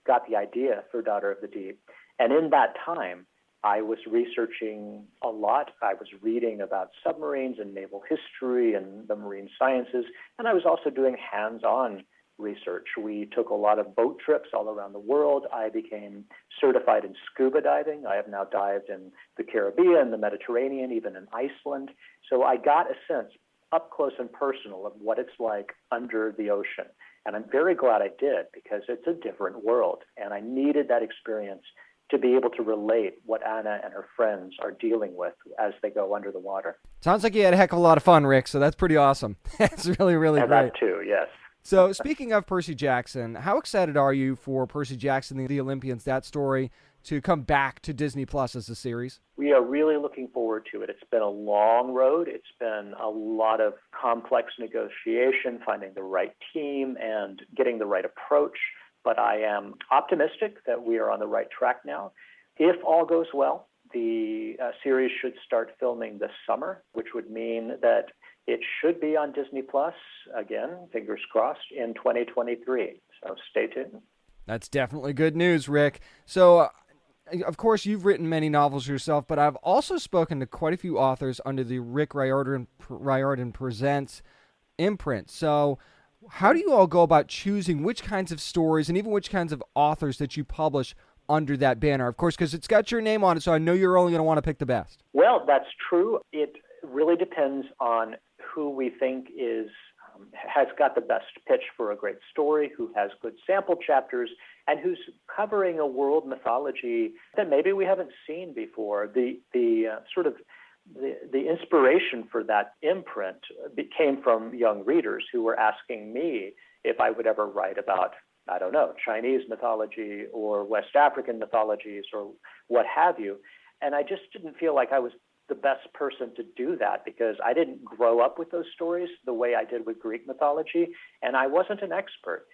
got the idea for Daughter of the Deep. And in that time, I was researching a lot. I was reading about submarines and naval history and the marine sciences, and I was also doing hands-on research. We took a lot of boat trips all around the world. I became certified in scuba diving. I have now dived in the Caribbean, the Mediterranean, even in Iceland. So I got a sense up close and personal of what it's like under the ocean. And I'm very glad I did, because it's a different world. And I needed that experience to be able to relate what Anna and her friends are dealing with as they go under the water. Sounds like you had a heck of a lot of fun, Rick, so that's pretty awesome. That's really, really and great. That too, yes. So speaking of Percy Jackson, how excited are you for Percy Jackson, the Olympians, that story, to come back to Disney Plus as a series? We are really looking forward to it. It's been a long road. It's been a lot of complex negotiation, finding the right team and getting the right approach. But I am optimistic that we are on the right track now. If all goes well, the series should start filming this summer, which would mean that it should be on Disney Plus, again, fingers crossed, in 2023. So stay tuned. That's definitely good news, Rick. So, of course, you've written many novels yourself, but I've also spoken to quite a few authors under the Rick Riordan Presents imprint. So how do you all go about choosing which kinds of stories and even which kinds of authors that you publish under that banner? Of course, because it's got your name on it, so I know you're only going to want to pick the best. Well, that's true. It really depends on who we think has got the best pitch for a great story, who has good sample chapters, and who's covering a world mythology that maybe we haven't seen before. The inspiration for that imprint came from young readers who were asking me if I would ever write about, I don't know, Chinese mythology or West African mythologies or what have you. And I just didn't feel like I was the best person to do that, because I didn't grow up with those stories the way I did with Greek mythology, and I wasn't an expert.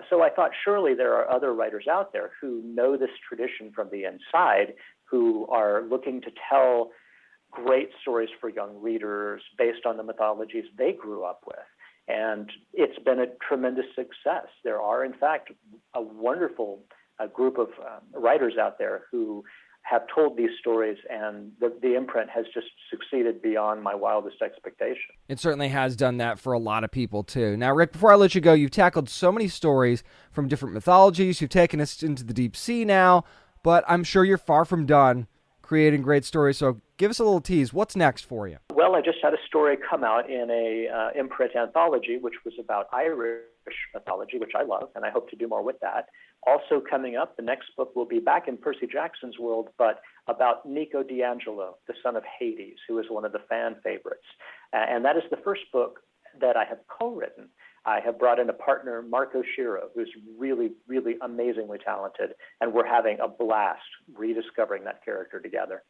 So I thought surely there are other writers out there who know this tradition from the inside, who are looking to tell great stories for young readers based on the mythologies they grew up with. And it's been a tremendous success. There are, in fact, a wonderful group of writers out there who have told these stories, and the imprint has just succeeded beyond my wildest expectation. It certainly has done that for a lot of people, too. Now, Rick, before I let you go, you've tackled so many stories from different mythologies. You've taken us into the deep sea now, but I'm sure you're far from done creating great stories. So give us a little tease. What's next for you? Well, I just had a story come out in a imprint anthology, which was about Irish mythology, which I love, and I hope to do more with that. Also coming up, the next book will be back in Percy Jackson's world, but about Nico D'Angelo, the son of Hades, who is one of the fan favorites. And that is the first book that I have co-written. I have brought in a partner, Marco Shiro, who's really, really amazingly talented, and we're having a blast rediscovering that character together.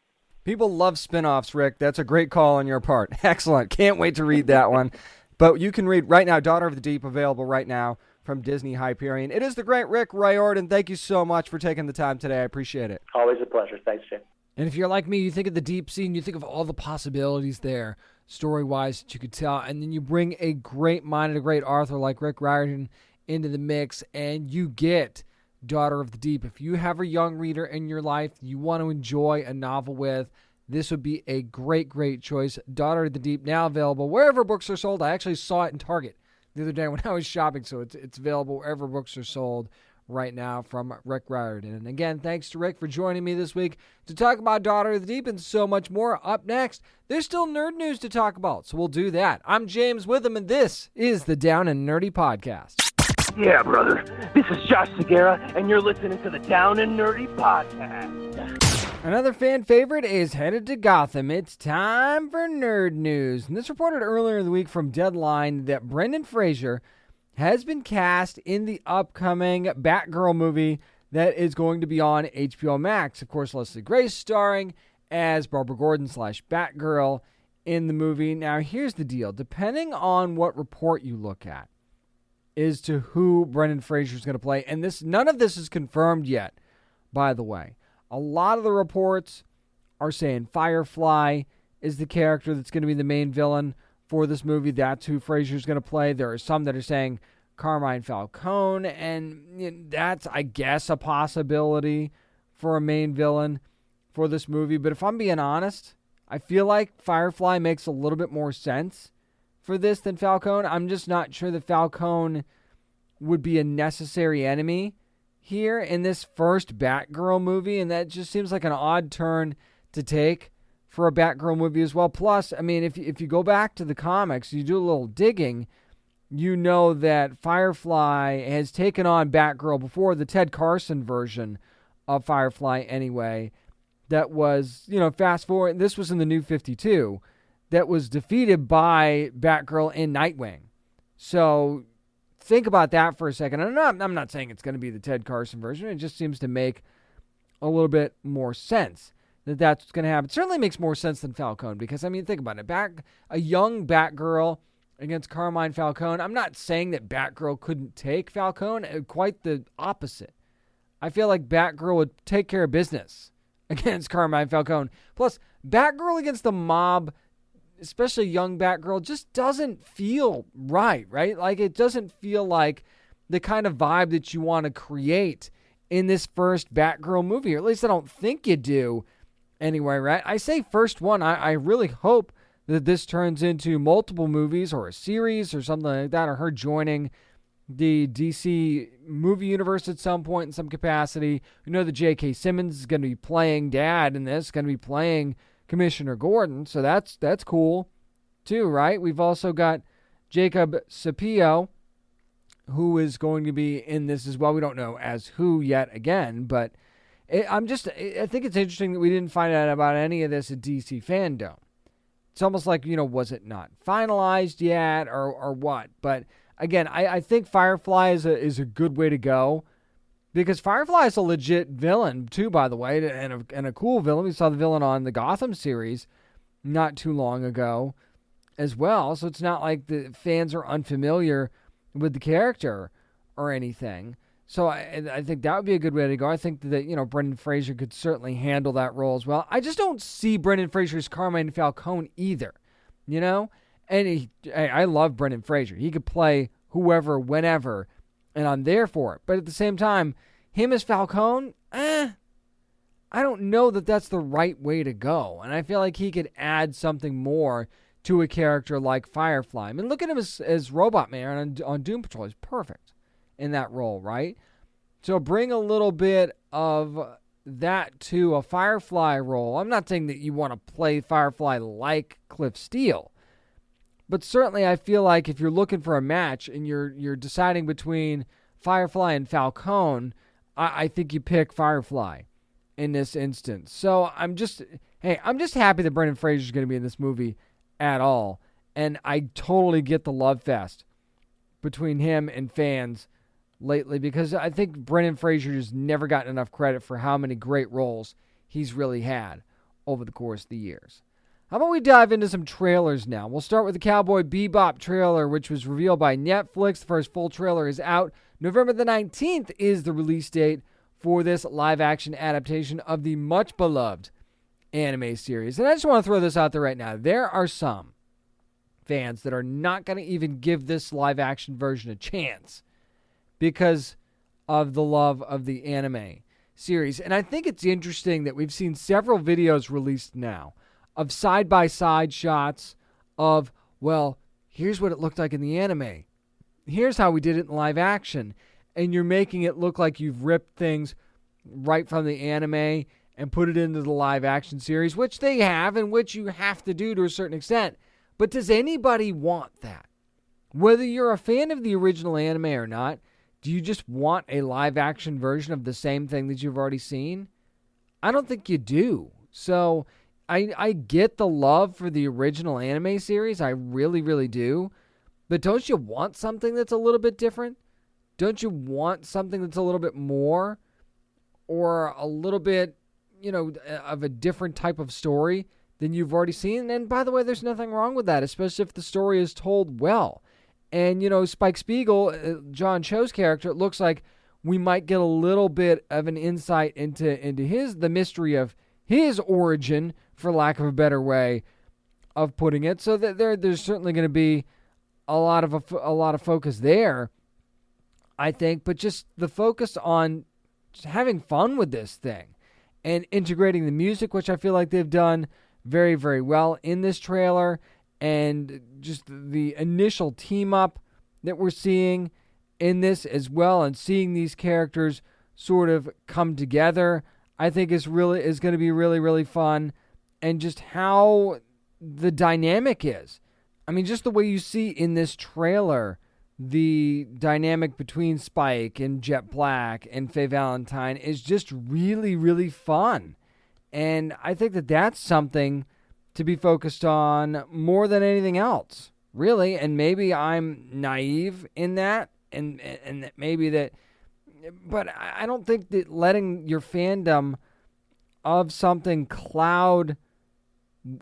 People love spinoffs, Rick. That's a great call on your part. Excellent. Can't wait to read that one. But you can read right now, Daughter of the Deep, available right now from Disney HYPERION. It is the great Rick Riordan. Thank you so much for taking the time today. I appreciate it. Always a pleasure. Thanks, Jim. And if you're like me, you think of the deep sea and you think of all the possibilities there, story-wise, that you could tell, and then you bring a great mind and a great author like Rick Riordan into the mix, and you get Daughter of the Deep. If you have a young reader in your life you want to enjoy a novel with, this would be a great, great choice. Daughter of the Deep, now available wherever books are sold. I actually saw it in Target the other day when I was shopping, so it's available wherever books are sold right now from Rick Riordan. And again, thanks to Rick for joining me this week to talk about Daughter of the Deep and so much more. Up next, there's still nerd news to talk about, so we'll do that. I'm James Witham, and this is the Down and Nerdy Podcast. Yeah, brother. This is Josh Segura, and you're listening to the Down and Nerdy Podcast. Another fan favorite is headed to Gotham. It's time for nerd news. And this reported earlier in the week from Deadline that Brendan Fraser has been cast in the upcoming Batgirl movie that is going to be on HBO Max. Of course, Leslie Grace starring as Barbara Gordon / Batgirl in the movie. Now, here's the deal. Depending on what report you look at as to who Brendan Fraser is going to play, and none of this is confirmed yet, by the way. A lot of the reports are saying Firefly is the character that's going to be the main villain for this movie. That's who Fraser's going to play. There are some that are saying Carmine Falcone, and that's, I guess, a possibility for a main villain for this movie. But if I'm being honest, I feel like Firefly makes a little bit more sense for this than Falcone. I'm just not sure that Falcone would be a necessary enemy here in this first Batgirl movie, and that just seems like an odd turn to take for a Batgirl movie as well. Plus, I mean, if you go back to the comics, you do a little digging, you know that Firefly has taken on Batgirl before, the Ted Carson version of Firefly anyway, that was, fast forward, this was in the New 52, that was defeated by Batgirl in Nightwing. So think about that for a second. And I'm not saying it's going to be the Ted Carson version. It just seems to make a little bit more sense that that's what's going to happen. It certainly makes more sense than Falcone because, I mean, think about it. A young Batgirl against Carmine Falcone. I'm not saying that Batgirl couldn't take Falcone. Quite the opposite. I feel like Batgirl would take care of business against Carmine Falcone. Plus, Batgirl against the mob, especially young Batgirl, just doesn't feel right? Like, it doesn't feel like the kind of vibe that you want to create in this first Batgirl movie, or at least I don't think you do anyway, right? I say first one. I really hope that this turns into multiple movies or a series or something like that, or her joining the DC movie universe at some point in some capacity. We know that J.K. Simmons is going to be playing Dad in this, going to be playing Commissioner Gordon, so that's cool too, right? We've also got Jacob Sapio, who is going to be in this as well. We don't know as who yet again, but I think it's interesting that we didn't find out about any of this at DC Fandom. It's almost like, was it not finalized yet or what? But again, I think Firefly is a good way to go. Because Firefly is a legit villain, too, by the way, and a cool villain. We saw the villain on the Gotham series not too long ago as well. So it's not like the fans are unfamiliar with the character or anything. So I think that would be a good way to go. I think that, Brendan Fraser could certainly handle that role as well. I just don't see Brendan Fraser as Carmine Falcone either, And I love Brendan Fraser. He could play whoever, whenever, and I'm there for it. But at the same time, him as Falcone, I don't know that that's the right way to go. And I feel like he could add something more to a character like Firefly. I mean, look at him as Robot Man on Doom Patrol. He's perfect in that role, right? So bring a little bit of that to a Firefly role. I'm not saying that you want to play Firefly like Cliff Steele, but certainly I feel like if you're looking for a match and you're deciding between Firefly and Falcone, I think you pick Firefly in this instance. So I'm just happy that Brendan Fraser is going to be in this movie at all, and I totally get the love fest between him and fans lately, because I think Brendan Fraser has never gotten enough credit for how many great roles he's really had over the course of the years. How about we dive into some trailers now? We'll start with the Cowboy Bebop trailer, which was revealed by Netflix. The first full trailer is out. November the 19th is the release date for this live-action adaptation of the much-beloved anime series. And I just want to throw this out there right now. There are some fans that are not going to even give this live-action version a chance because of the love of the anime series. And I think it's interesting that we've seen several videos released now of side-by-side shots of, well, here's what it looked like in the anime. Here's how we did it in live action. And you're making it look like you've ripped things right from the anime and put it into the live action series, which they have and which you have to do to a certain extent. But does anybody want that? Whether you're a fan of the original anime or not, do you just want a live action version of the same thing that you've already seen? I don't think you do. So I get the love for the original anime series. I really, really do. But don't you want something that's a little bit different? Don't you want something that's a little bit more or a little bit, of a different type of story than you've already seen? And by the way, there's nothing wrong with that, especially if the story is told well. And, Spike Spiegel, John Cho's character, it looks like we might get a little bit of an insight into the mystery of his origin, for lack of a better way of putting it. So that there's certainly going to be a lot of focus there, I think. But just the focus on just having fun with this thing and integrating the music, which I feel like they've done very, very well in this trailer. And just the initial team up that we're seeing in this as well, and seeing these characters sort of come together, I think is going to be really, really fun. And just how the dynamic is. I mean, just the way you see in this trailer, the dynamic between Spike and Jet Black and Faye Valentine is just really, really fun. And I think that that's something to be focused on more than anything else, really. And maybe I'm naive in that, and maybe that, but I don't think that letting your fandom of something cloud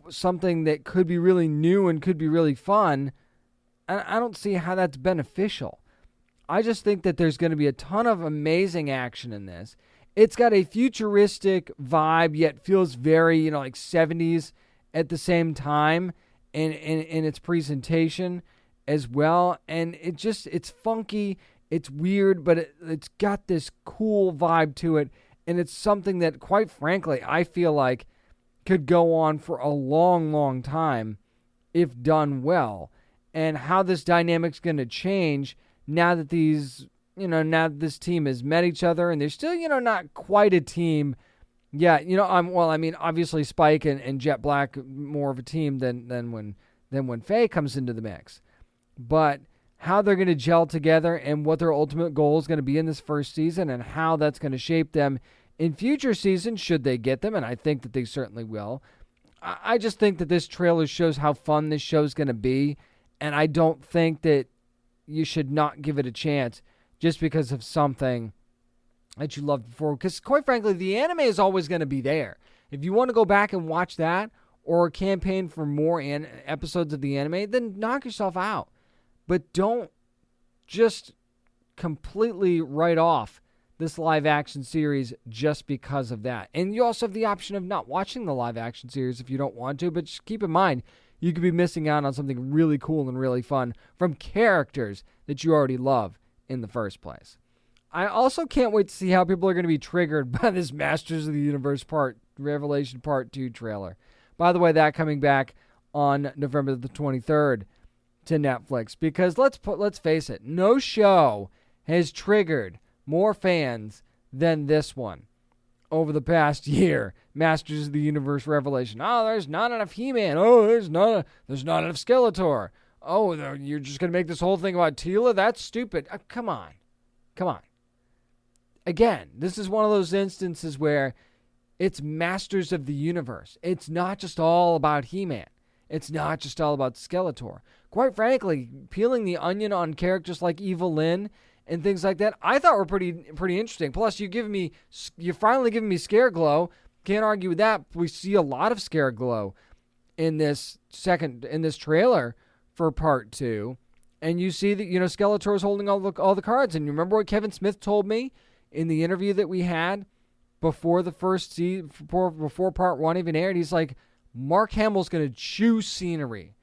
something that could be really new and could be really fun, I don't see how that's beneficial. I just think that there's going to be a ton of amazing action in this. It's got a futuristic vibe, yet feels very, like 70s at the same time in its presentation as well. And it's funky, it's weird, but it's got this cool vibe to it. And it's something that, quite frankly, I feel like could go on for a long, long time if done well. And how this dynamic's going to change now that now that this team has met each other, and they're still, not quite a team. Yeah, obviously Spike and Jet Black more of a team than when Faye comes into the mix. But how they're going to gel together and what their ultimate goal is going to be in this first season, and how that's going to shape them in future seasons, should they get them, and I think that they certainly will. I just think that this trailer shows how fun this show's going to be, and I don't think that you should not give it a chance just because of something that you loved before. Because, quite frankly, the anime is always going to be there. If you want to go back and watch that, or campaign for more episodes of the anime, then knock yourself out. But don't just completely write off this live action series just because of that. And you also have the option of not watching the live action series if you don't want to, but just keep in mind, you could be missing out on something really cool and really fun from characters that you already love in the first place. I also can't wait to see how people are going to be triggered by this Masters of the Universe Revelation Part 2 trailer. By the way, that coming back on November the 23rd to Netflix, because let's face it, no show has triggered more fans than this one over the past year. Masters of the Universe Revelation. Oh, there's not enough He-Man. Oh, there's not enough Skeletor. Oh, you're just going to make this whole thing about Teela? That's stupid. Come on. Again, this is one of those instances where it's Masters of the Universe. It's not just all about He-Man. It's not just all about Skeletor. Quite frankly, peeling the onion on characters like Evil Lyn and things like that, I thought were pretty interesting. Plus, you're finally giving me Scareglow. Can't argue with that. We see a lot of Scareglow in this trailer for Part 2, and you see that Skeletor is holding all the cards. And you remember what Kevin Smith told me in the interview that we had before the first before Part 1 even aired? He's like, Mark Hamill's going to choose scenery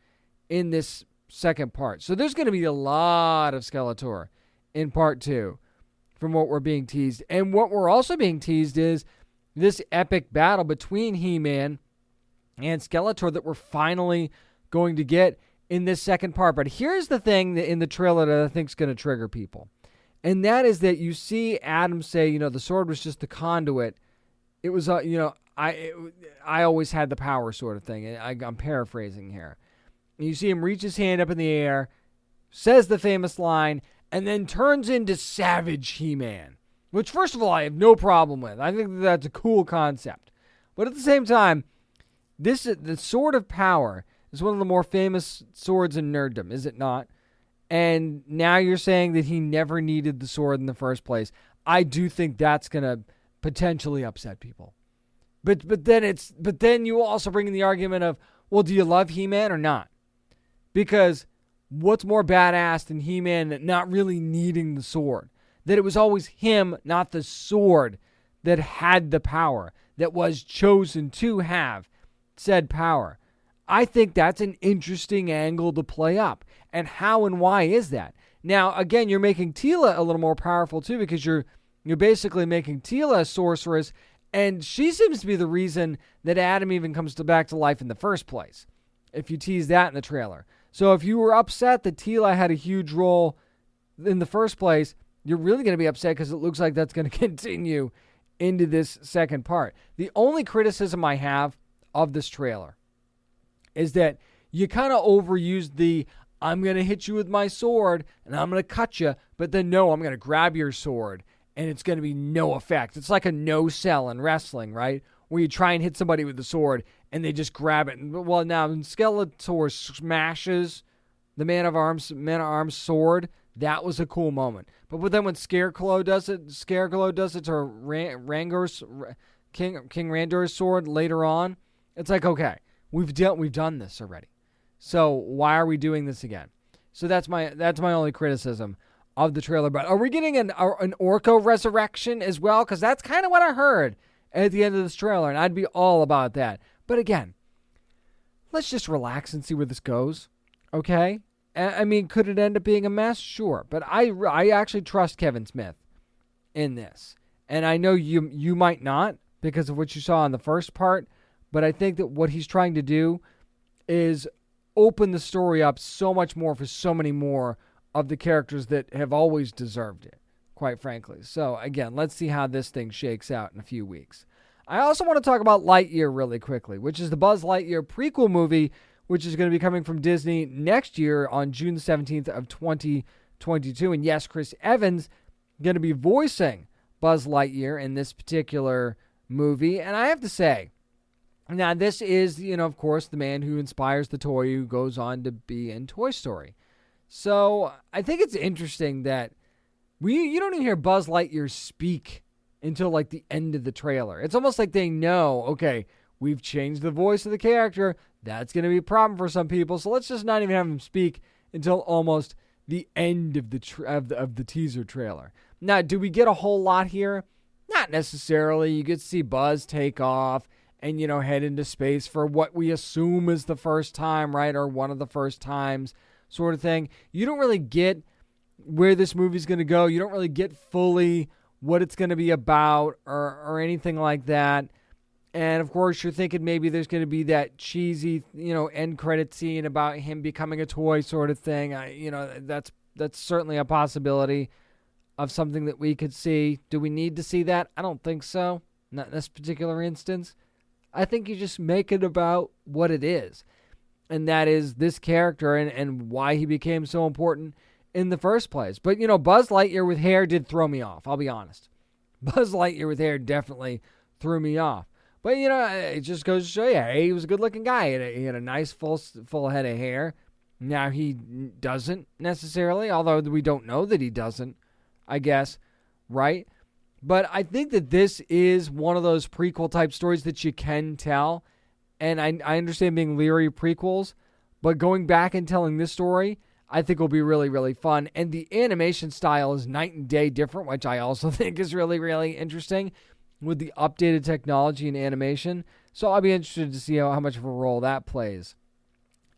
in this second part. So there's going to be a lot of Skeletor in Part 2 from what we're being teased. And what we're also being teased is this epic battle between He-Man and Skeletor that we're finally going to get in this second part. But here's the thing in the trailer that I think is going to trigger people. And that is that you see Adam say, the sword was just the conduit. It was, I always had the power sort of thing. I'm paraphrasing here. And you see him reach his hand up in the air, says the famous line, and then turns into Savage He-Man. Which, first of all, I have no problem with. I think that's a cool concept. But at the same time, the Sword of Power is one of the more famous swords in nerddom, is it not? And now you're saying that he never needed the sword in the first place. I do think that's going to potentially upset people. But then you also bring in the argument of, well, do you love He-Man or not? Because what's more badass than He-Man not really needing the sword? That it was always him, not the sword, that had the power, that was chosen to have said power. I think that's an interesting angle to play up. And how and why is that? Now, again, you're making Teela a little more powerful too, because you're basically making Teela a sorceress, and she seems to be the reason that Adam even comes back to life in the first place, if you tease that in the trailer. So if you were upset that Teela had a huge role in the first place, you're really going to be upset because it looks like that's going to continue into this second part. The only criticism I have of this trailer is that you kind of overused the, I'm going to hit you with my sword and I'm going to cut you, but then no, I'm going to grab your sword and it's going to be no effect. It's like a no-sell in wrestling, right? Where you try and hit somebody with the sword and they just grab it. Well, now when Skeletor smashes the Man of Arms sword, that was a cool moment. But then when Scareglow does it to King Randor's sword later on, it's like, okay, we've done this already. So why are we doing this again? So that's my only criticism of the trailer. But are we getting an Orko resurrection as well? Because that's kind of what I heard at the end of this trailer, and I'd be all about that. But again, let's just relax and see where this goes, okay? I mean, could it end up being a mess? Sure. But I actually trust Kevin Smith in this. And I know you might not because of what you saw in the first part, but I think that what he's trying to do is open the story up so much more for so many more of the characters that have always deserved it, quite frankly. So, again, let's see how this thing shakes out in a few weeks. I also want to talk about Lightyear really quickly, which is the Buzz Lightyear prequel movie, which is going to be coming from Disney next year on June 17th of 2022. And yes, Chris Evans going to be voicing Buzz Lightyear in this particular movie. And I have to say, now this is, of course, the man who inspires the toy who goes on to be in Toy Story. So I think it's interesting that you don't even hear Buzz Lightyear speak until like the end of the trailer. It's almost like they know, okay, we've changed the voice of the character. That's going to be a problem for some people. So let's just not even have him speak until almost the end of the teaser trailer. Now, do we get a whole lot here? Not necessarily. You get to see Buzz take off and, head into space for what we assume is the first time, right? Or one of the first times sort of thing. You don't really get where this movie's going to go. You don't really get fully what it's going to be about or anything like that. And, of course, you're thinking maybe there's going to be that cheesy, end credit scene about him becoming a toy sort of thing. That's certainly a possibility of something that we could see. Do we need to see that? I don't think so. Not in this particular instance. I think you just make it about what it is. And that is this character and why he became so important in the first place. But, Buzz Lightyear with hair did throw me off. I'll be honest. Buzz Lightyear with hair definitely threw me off. But, it just goes to show you, hey, he was a good-looking guy. He had a nice full head of hair. Now, he doesn't necessarily, although we don't know that he doesn't, I guess, right? But I think that this is one of those prequel-type stories that you can tell. And I understand being leery of prequels, but going back and telling this story, I think will be really, really fun. And the animation style is night and day different, which I also think is really, really interesting with the updated technology and animation. So I'll be interested to see how much of a role that plays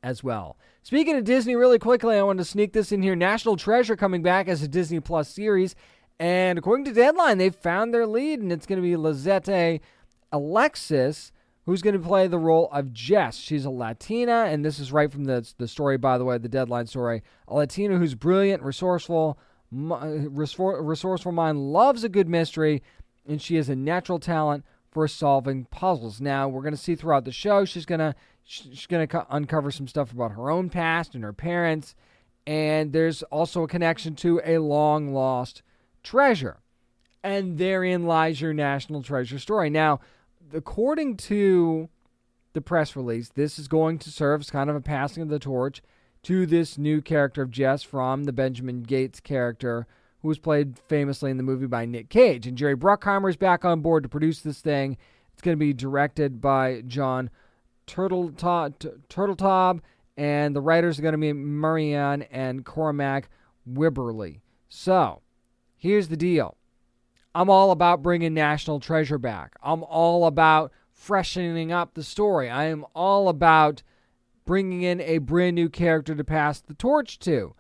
as well. Speaking of Disney, really quickly, I wanted to sneak this in here. National Treasure coming back as a Disney Plus series. And according to Deadline, they've found their lead, and it's going to be Lizette Alexis, who's going to play the role of Jess. She's a Latina, and this is right from the story, by the way, the Deadline story. A Latina who's brilliant, resourceful mind, loves a good mystery, and she has a natural talent for solving puzzles. Now, we're going to see throughout the show, she's going to uncover some stuff about her own past and her parents, and there's also a connection to a long-lost treasure. And therein lies your National Treasure story. Now, according to the press release, this is going to serve as kind of a passing of the torch to this new character of Jess from the Benjamin Gates character, who was played famously in the movie by Nick Cage. And Jerry Bruckheimer is back on board to produce this thing. It's going to be directed by John Turteltaub, and the writers are going to be Marianne and Cormac Wibberley. So, here's the deal. I'm all about bringing National Treasure back. I'm all about freshening up the story. I am all about bringing in a brand new character to pass the torch to.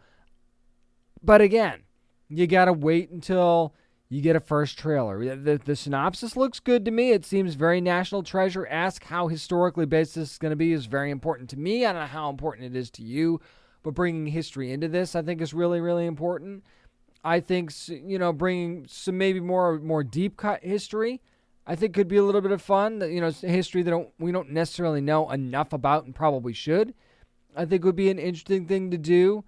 But again, you got to wait until you get a first trailer. The synopsis looks good to me. It seems very National Treasure-esque. How historically based this is going to be is very important to me. I don't know how important it is to you, but bringing history into this, I think, is really, really important. I think, bringing some maybe more deep cut history, I think could be a little bit of fun. History that we don't necessarily know enough about and probably should. I think would be an interesting thing to do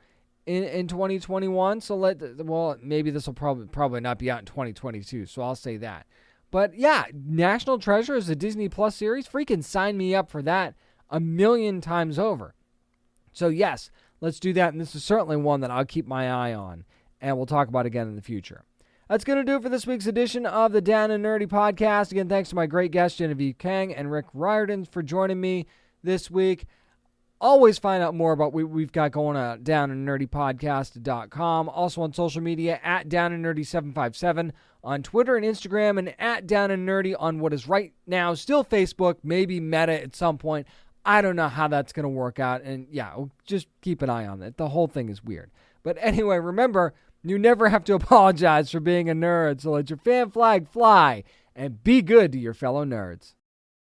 in 2021. So maybe this will probably not be out in 2022. So I'll say that. But yeah, National Treasure is a Disney Plus series. Freaking sign me up for that 1,000,000 times over. So yes, let's do that. And this is certainly one that I'll keep my eye on, and we'll talk about again in the future. That's going to do it for this week's edition of the Down and Nerdy podcast. Again, thanks to my great guests, Genevieve Kang and Rick Riordan, for joining me this week. Always find out more about what we've got going on at downandnerdypodcast.com. Also on social media at downandnerdy757 on Twitter and Instagram, and at downandnerdy on what is right now still Facebook, maybe Meta at some point. I don't know how that's going to work out. And yeah, just keep an eye on that. The whole thing is weird. But anyway, remember, you never have to apologize for being a nerd. So let your fan flag fly and be good to your fellow nerds.